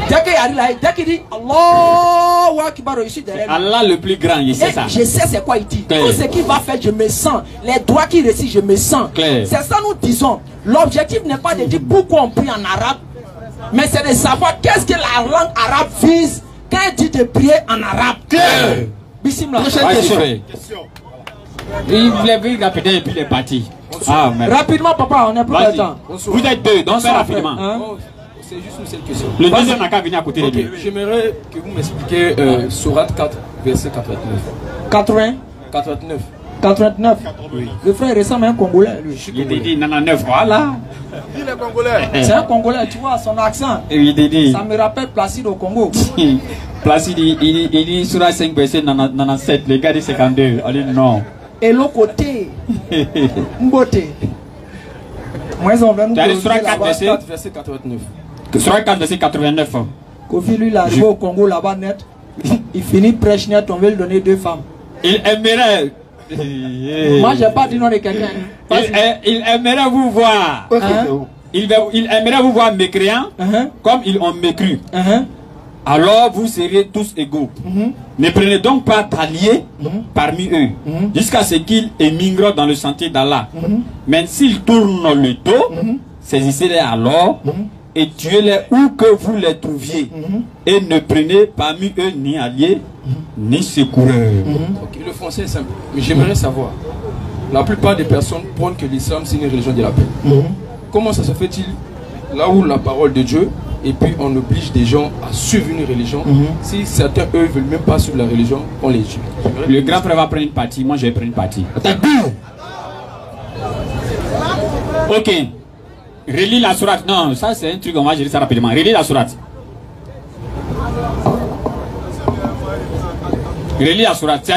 Speaker 2: Dès qu'il arrive là, dès qu'il dit Allahu Akbar, je suis derrière lui.
Speaker 3: Allah le plus grand, il sait ça.
Speaker 2: Je sais c'est quoi il dit. Tout ce qu'il va faire, je me sens. Les droits qu'il récite, je me sens. C'est ça nous disons. L'objectif n'est pas de dire pourquoi on prie en arabe, mais c'est de savoir qu'est-ce que la langue arabe vise quand elle dit de prier en arabe. Bismillah.
Speaker 3: Prochaine question. Il voulait venir rapidement et puis il est parti.
Speaker 2: Rapidement, papa, on n'a plus de temps.
Speaker 3: Vous êtes deux, donc fais rapidement.
Speaker 1: C'est juste une seule question.
Speaker 3: Le deuxième n'a qu'à venir à côté de lui.
Speaker 1: J'aimerais que vous m'expliquiez Sourate 4, verset 89. 89.
Speaker 2: Oui. Le frère ressemble à un Congolais. Lui.
Speaker 3: Il dit 99, voilà.
Speaker 1: Il est Congolais.
Speaker 2: C'est un Congolais, tu vois, son accent. Ça me rappelle Placide au Congo.
Speaker 3: Placide, il dit sur 5 verset 97, les gars dit 52. On dit non.
Speaker 2: Et l'autre côté, Mbote. Moi, ils ont vraiment.
Speaker 3: Tu as dit sur 4
Speaker 1: verset 89.
Speaker 3: Sur 4 verset 89.
Speaker 2: Kofi, lui, il arrive au Congo là-bas net. Il finit prêche net, on veut lui donner 2 femmes.
Speaker 3: Il aimerait.
Speaker 2: Moi, j'ai pas dit non de quelqu'un.
Speaker 3: Il aimerait vous voir. Il aimerait vous voir mécréant comme ils ont mécru. Alors vous serez tous égaux. Ne prenez donc pas d'alliés parmi eux, jusqu'à ce qu'ils émigrent dans le sentier d'Allah. Mais s'ils tournent le dos, saisissez-les alors et tuez-les où que vous les trouviez. Et ne prenez parmi eux ni alliés, ni secoureurs.
Speaker 1: Le français est simple, mais j'aimerais savoir. La plupart des personnes prônent que l'islam c'est une religion de la paix. Comment ça se fait-il là où la parole de Dieu et puis on oblige des gens à suivre une religion, si certains eux veulent même pas suivre la religion, on les tue.
Speaker 3: Le grand frère va prendre une partie, moi je vais prendre une partie. Ok. Relis la sourate. Non, ça c'est un truc, on va gérer ça rapidement. Relis la sourate. Relis la sourate.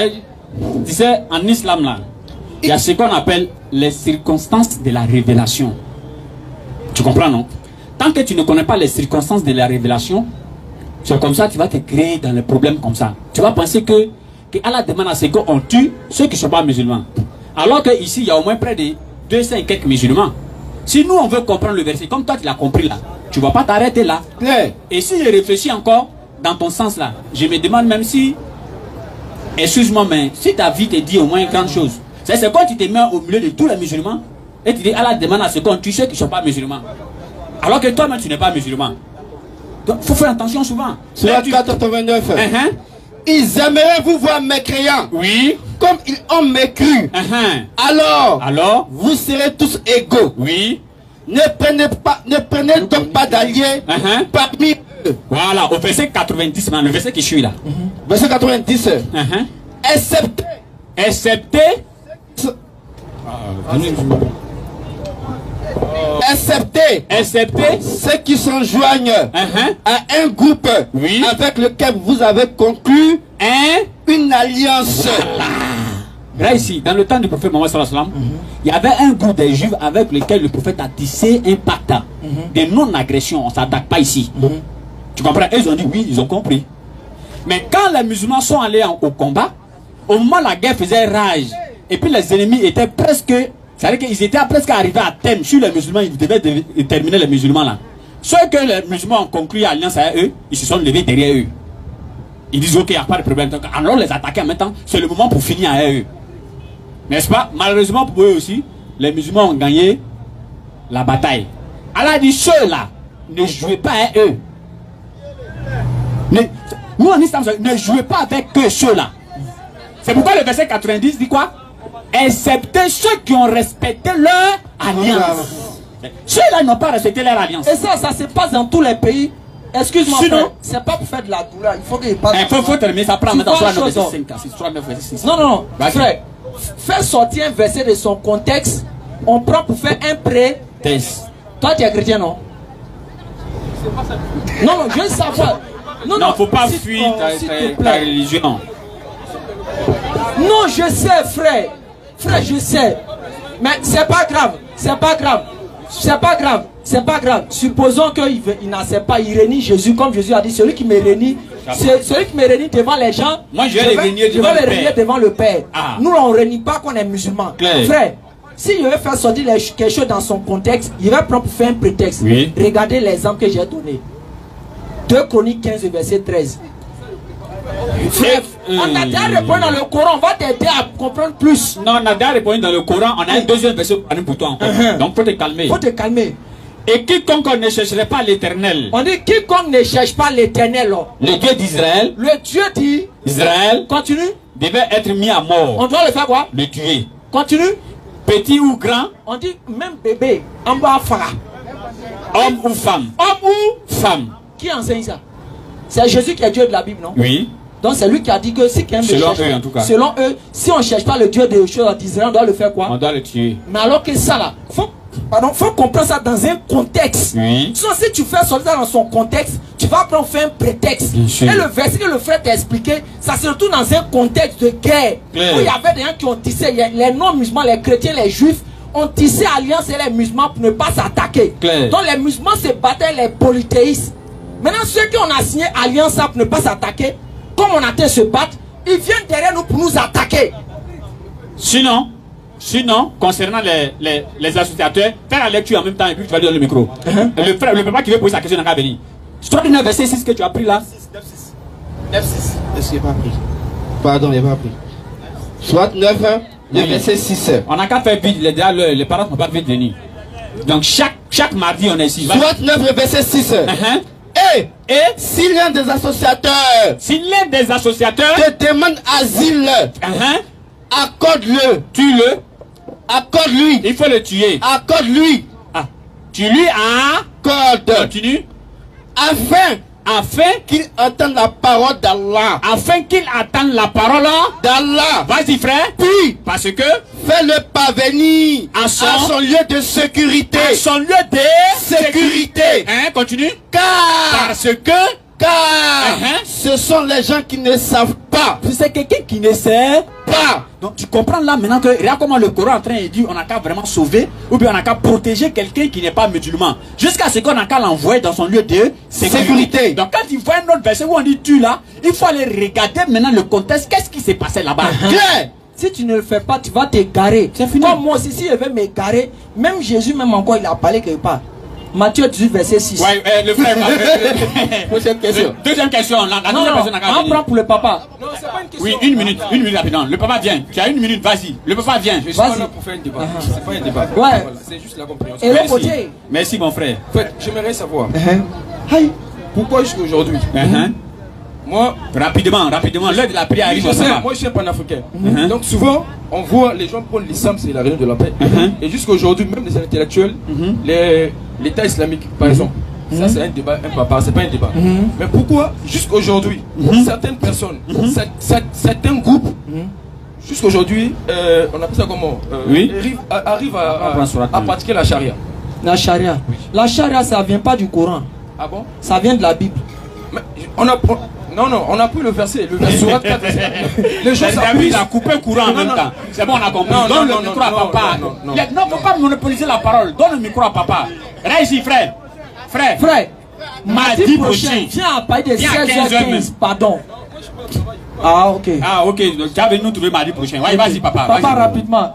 Speaker 3: Tu sais, en islam là, il y a ce qu'on appelle les circonstances de la révélation. Tu comprends, non? Tant que tu ne connais pas les circonstances de la révélation, c'est comme ça que tu vas te créer dans les problèmes comme ça. Tu vas penser que Allah demande à ce qu'on tue ceux qui ne sont pas musulmans. Alors qu'ici, il y a au moins près de 200 et quelques musulmans. Si nous, on veut comprendre le verset, comme toi, tu l'as compris là, tu ne vas pas t'arrêter là. Et si je réfléchis encore, dans ton sens là, je me demande même si, excuse-moi, mais si ta vie te dit au moins une grande chose, c'est quand tu te mets au milieu de tous les musulmans et tu dis Allah demande à ce qu'on tue ceux qui ne sont pas musulmans. Alors que toi-même tu n'es pas musulman. Donc il faut faire attention souvent.
Speaker 6: Surat 489. Ils aimeraient vous voir mécréants.
Speaker 3: Oui.
Speaker 6: Comme ils ont mécru. Alors, vous serez tous égaux.
Speaker 3: Oui.
Speaker 6: Ne prenez donc pas d'alliés parmi eux.
Speaker 3: Voilà, au verset 90, le verset qui suit là.
Speaker 6: Verset 90. Excepté ceux qui s'enjoignent à un groupe avec lequel vous avez conclu une alliance.
Speaker 3: Là ici, dans le temps du prophète Mohammed sallallahu alayhi wa sallam, il y avait un groupe des juifs avec lequel le prophète a tissé un pacte de non-agression. On ne s'attaque pas ici. Tu comprends? Ils ont dit oui, ils ont compris. Mais quand les musulmans sont allés au combat, au moment où la guerre faisait rage, et puis les ennemis étaient presque... C'est-à-dire qu'ils étaient presque arrivés à terme sur les musulmans, ils devaient terminer les musulmans là. Ceux que les musulmans ont conclu alliance à eux, ils se sont levés derrière eux. Ils disent ok, il n'y a pas de problème. Donc, alors les attaquer en même temps, c'est le moment pour finir à eux. N'est-ce pas? Malheureusement pour eux aussi, les musulmans ont gagné la bataille. Allah dit ceux-là, ne jouez pas à eux. Nous en islam, ne jouez pas avec eux, ceux-là. C'est pourquoi le verset 90 dit quoi? Excepté ceux qui ont respecté leur alliance. Ceux-là n'ont pas respecté leur alliance.
Speaker 2: Et ça se passe dans tous les pays. Excuse-moi, c'est pas pour faire de la douleur. Il faut qu'il passe.
Speaker 3: Il faut terminer, ça prend maintenant soit 9 verset 5.
Speaker 2: Non, frère. Faire sortir un verset de son contexte, on prend pour faire un prétexte. Toi, tu es chrétien, non? Non, je veux savoir.
Speaker 3: Non, faut pas fuir ta religion.
Speaker 2: Non, je sais, frère. Frère, je sais. Mais c'est pas grave. C'est pas grave. C'est pas grave. C'est pas grave. Supposons qu'il n'accepte pas, il renie Jésus, comme Jésus a dit, celui qui me renie, celui qui me renie devant les gens,
Speaker 3: moi je vais les renier
Speaker 2: devant le Père. Nous, on ne renie pas qu'on est musulman. Frère, s'il veut faire sortir quelque chose dans son contexte, il va prendre pour faire un prétexte.
Speaker 3: Oui.
Speaker 2: Regardez l'exemple que j'ai donné. 2 Chroniques 15, verset 13. Frère, on a déjà répondu dans le Coran, on va t'aider à comprendre plus.
Speaker 3: Non, on a déjà répondu dans le Coran, on a un deuxième verset pour toi encore. Donc faut te calmer.
Speaker 2: Faut te calmer.
Speaker 3: Et quiconque ne chercherait pas l'Éternel.
Speaker 2: On dit quiconque ne cherche pas l'Éternel.
Speaker 3: Le Dieu d'Israël.
Speaker 2: Le Dieu
Speaker 3: d'Israël.
Speaker 2: Continue.
Speaker 3: Devait être mis à mort.
Speaker 2: On doit le faire quoi?
Speaker 3: Le tuer.
Speaker 2: Continue.
Speaker 3: Petit ou grand.
Speaker 2: On dit même bébé. En bas fera.
Speaker 3: Homme ou femme.
Speaker 2: Homme ou
Speaker 3: femme.
Speaker 2: Qui enseigne ça? C'est Jésus qui est Dieu de la Bible, non?
Speaker 3: Oui.
Speaker 2: Donc c'est lui qui a dit que si quelqu'un
Speaker 3: selon eux, en tout cas.
Speaker 2: Selon eux, si on ne cherche pas le Dieu d'Israël, on doit le faire quoi?
Speaker 3: On doit le tuer.
Speaker 2: Mais alors que ça là, faut comprendre ça dans un contexte.
Speaker 3: Oui.
Speaker 2: Sinon, si tu fais sortir ça dans son contexte, tu vas prendre faire un prétexte. Et le verset que le frère t'a expliqué, ça se retrouve dans un contexte de guerre. Où il y avait des gens qui ont tissé, les non-musulmans, les chrétiens, les juifs, ont tissé alliance et les musulmans pour ne pas s'attaquer. Donc les musulmans se battaient les polythéistes. Maintenant, ceux qui ont signé alliance pour ne pas s'attaquer, comme on a été se battre, ils viennent derrière nous pour nous attaquer.
Speaker 3: Sinon, concernant les associateurs, fais la lecture en même temps et puis tu vas donner le micro. Le papa qui veut poser sa question n'a qu'à venir. Soit 9 verset 6 que tu as pris là.
Speaker 6: 9-6. Est-ce qu'il n'y a pas pris? Pardon, il n'y a pas pris. Soit 9, le verset 6.
Speaker 3: On n'a qu'à faire vite, les parents ne sont pas vite venir. Donc chaque mardi on est ici.
Speaker 6: Soit 9, le verset 6. Et si l'un des associateurs te demande asile, accorde-le,
Speaker 3: tue-le,
Speaker 6: accorde-lui,
Speaker 3: il faut le tuer,
Speaker 6: accorde-lui,
Speaker 3: tu lui accordes, continue, afin qu'il entende la parole d'Allah, vas-y frère, puis parce que
Speaker 6: fais-le parvenir à son lieu de sécurité,
Speaker 3: continue,
Speaker 6: parce ce sont les gens qui ne savent pas.
Speaker 3: C'est quelqu'un qui ne sait pas. Donc tu comprends là maintenant que regarde comment le Coran est en train de dire on n'a qu'à vraiment sauver ou bien on n'a qu'à protéger quelqu'un qui n'est pas musulman. Jusqu'à ce qu'on n'a qu'à l'envoyer dans son lieu de sécurité. Donc quand il voit un autre verset où on dit tu là, il faut aller regarder maintenant le contexte. Qu'est-ce qui s'est passé là-bas?
Speaker 2: Si tu ne le fais pas, tu vas t'égarer. C'est fini. Comme moi aussi, si je vais m'égarer, même Jésus, même encore, il a parlé quelque part. Matthieu 18, verset 6.
Speaker 3: Ouais, le frère.
Speaker 6: Prochaine question.
Speaker 3: Deuxième question. La
Speaker 2: Non,
Speaker 3: deuxième
Speaker 2: non,
Speaker 3: personne a
Speaker 2: on
Speaker 3: gagné.
Speaker 2: prend pour le papa.
Speaker 1: Non, c'est pas une question.
Speaker 3: Oui, une minute rapidement. Le papa vient. Tu as une minute, vas-y. Le papa vient.
Speaker 1: Je suis pas là pour faire un débat. C'est pas un débat.
Speaker 2: Ouais.
Speaker 1: Voilà, c'est juste la compréhension.
Speaker 2: Et l'autre
Speaker 3: Merci.
Speaker 2: côté.
Speaker 3: Merci, mon frère.
Speaker 1: En fait, j'aimerais savoir. Pourquoi jusqu'à aujourd'hui moi,
Speaker 3: Rapidement, l'heure de la prière arrive.
Speaker 1: je sais, moi je suis un panafricain. Donc souvent, on voit les gens prendre l'islam, c'est la religion de la paix. Et jusqu'à aujourd'hui, même les intellectuels, l'État islamique, par exemple, ça c'est un débat, un papa, c'est pas un débat. Mais pourquoi jusqu'à aujourd'hui, certaines personnes, certains groupes, jusqu'à aujourd'hui, on appelle ça comment arrivent à pratiquer la charia.
Speaker 2: La charia. La charia, ça vient pas du Coran.
Speaker 1: Ah bon?
Speaker 2: Ça vient de la Bible.
Speaker 1: Mais on a pris le verset Sourate 4. Les gens
Speaker 3: il a coupé le courant en même temps. C'est bon, on a compris. Donne le micro à papa. Non, faut pas monopoliser la parole. Donne le micro à papa. Reste ici, frère.
Speaker 2: Frère, mardi prochain, viens à partir de 16h15, pardon. Ah, ok.
Speaker 3: Ah, ok. Donc, tu as venu nous trouver mardi prochain. Ouais, vas-y, papa.
Speaker 2: Papa, rapidement.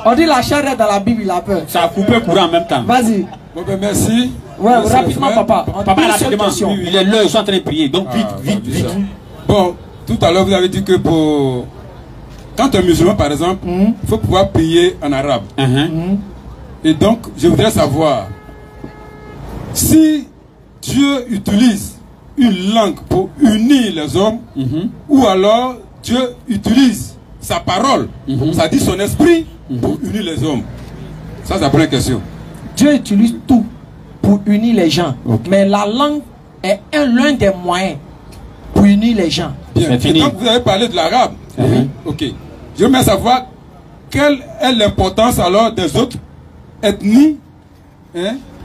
Speaker 2: On dit la charia dans la Bible, il a peur.
Speaker 3: Ça a coupé le courant en même temps.
Speaker 2: Vas-y.
Speaker 1: Bon, ben merci.
Speaker 2: Ouais, rapidement, papa.
Speaker 3: Papa, rapidement. Il est l'heure, ils sont en train de prier. Donc, vite.
Speaker 8: Bon, tout à l'heure, vous avez dit que pour... Quand un musulman, par exemple, il faut pouvoir prier en arabe. Et donc, je voudrais savoir, si Dieu utilise une langue pour unir les hommes, ou alors Dieu utilise sa parole, ça dit son esprit, pour unir les hommes. Ça, c'est la première question.
Speaker 2: Dieu utilise tout pour unir les gens. Mais la langue est l'un des moyens pour unir les gens.
Speaker 8: Bien. Et donc, vous avez parlé de l'arabe. Ok. Je veux savoir quelle est l'importance alors des autres ethnies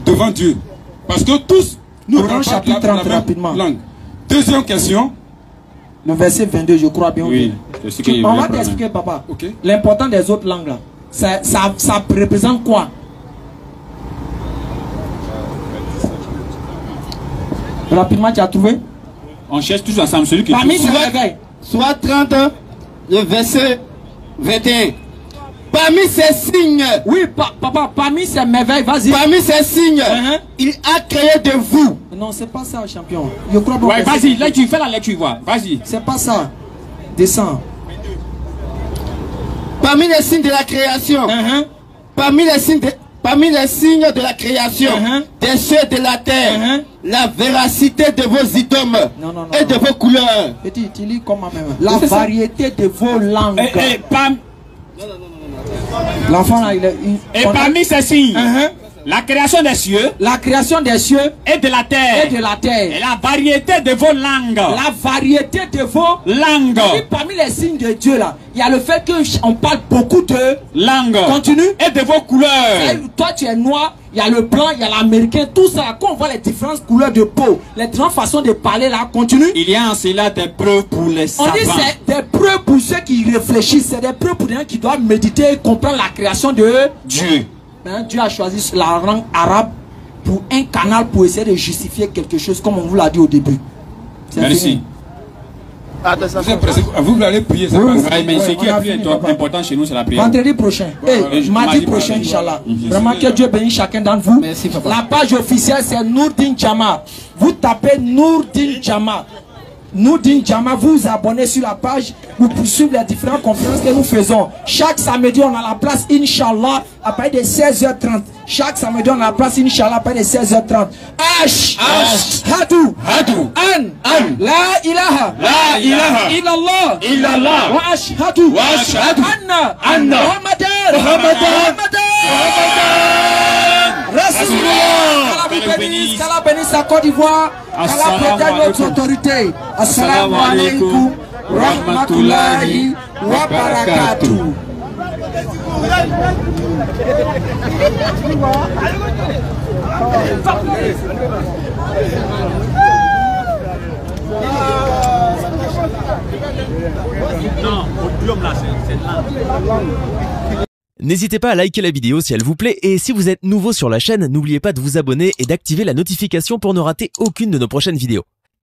Speaker 8: devant Dieu. Parce que tous, nous parlons la même langue. Deuxième question.
Speaker 2: Le verset 22, je crois bien.
Speaker 3: Oui.
Speaker 2: On va t'expliquer, papa. L'importance des autres langues là. Ça représente quoi? Rapidement, tu as trouvé?
Speaker 3: On cherche tous ensemble celui qui
Speaker 2: parmi
Speaker 3: trouve.
Speaker 6: Soit 30, le verset 21. Parmi ces signes.
Speaker 2: Oui, papa, parmi ces merveilles, vas-y.
Speaker 6: Parmi ces signes, il a créé de vous.
Speaker 2: Non, c'est pas ça, champion. Je crois pas.
Speaker 3: Ouais, vas-y, là tu fais la lecture, vois. Vas-y.
Speaker 2: C'est pas ça. Descends.
Speaker 6: Parmi les signes de la création. Parmi les signes de la création des cieux et de la terre, la véracité de vos idiomes et de vos couleurs.
Speaker 2: Petit, tu lis comme même. La variété de vos langues. L'enfant là,
Speaker 3: et parmi ces signes, la création des cieux,
Speaker 2: et de la terre,
Speaker 3: et la variété de vos langues,
Speaker 2: Et parmi les signes de Dieu là, il y a le fait qu'on parle beaucoup de
Speaker 3: langues.
Speaker 2: Continue.
Speaker 3: Et de vos couleurs.
Speaker 2: Toi tu es noir, il y a le blanc, il y a l'américain, tout ça. Quand on voit les différentes couleurs de peau, les différentes façons de parler là, continue.
Speaker 3: Il y a en cela des preuves pour les savants.
Speaker 2: On dit c'est des preuves pour ceux qui réfléchissent, c'est des preuves pour les gens qui doivent méditer et comprendre la création de
Speaker 3: Dieu.
Speaker 2: Dieu a choisi la langue arabe pour un canal pour essayer de justifier quelque chose, comme on vous l'a dit au début.
Speaker 3: Merci.
Speaker 8: Vous allez prier, c'est
Speaker 3: pas ça. Mais ce qui est plus important chez nous, c'est la prière.
Speaker 2: Vendredi prochain, mardi prochain, Inch'Allah. Vraiment que Dieu bénisse chacun d'entre vous.
Speaker 6: Merci, papa.
Speaker 2: La page officielle, c'est Nourdin Jama. Vous tapez Nourdin Jama. Nourdin Jama, vous vous abonnez sur la page, vous poursuivez les différentes conférences que nous faisons. Chaque samedi, on a la place, Inch'Allah, à partir de 16h30. Chaque samedi, on a la place, Inch'Allah, à partir de 16h30. Hadu, An, La ilaha, illallah, Wa ashhadu, Anna, Muhammadan, Rasulullah. Qu'Allah bénisse la Côte d'Ivoire, qu'Allah protège notre autorité. Assalamu alaikum, rahmatullahi wa barakatuh.
Speaker 9: N'hésitez pas à liker la vidéo si elle vous plaît et si vous êtes nouveau sur la chaîne, n'oubliez pas de vous abonner et d'activer la notification pour ne rater aucune de nos prochaines vidéos.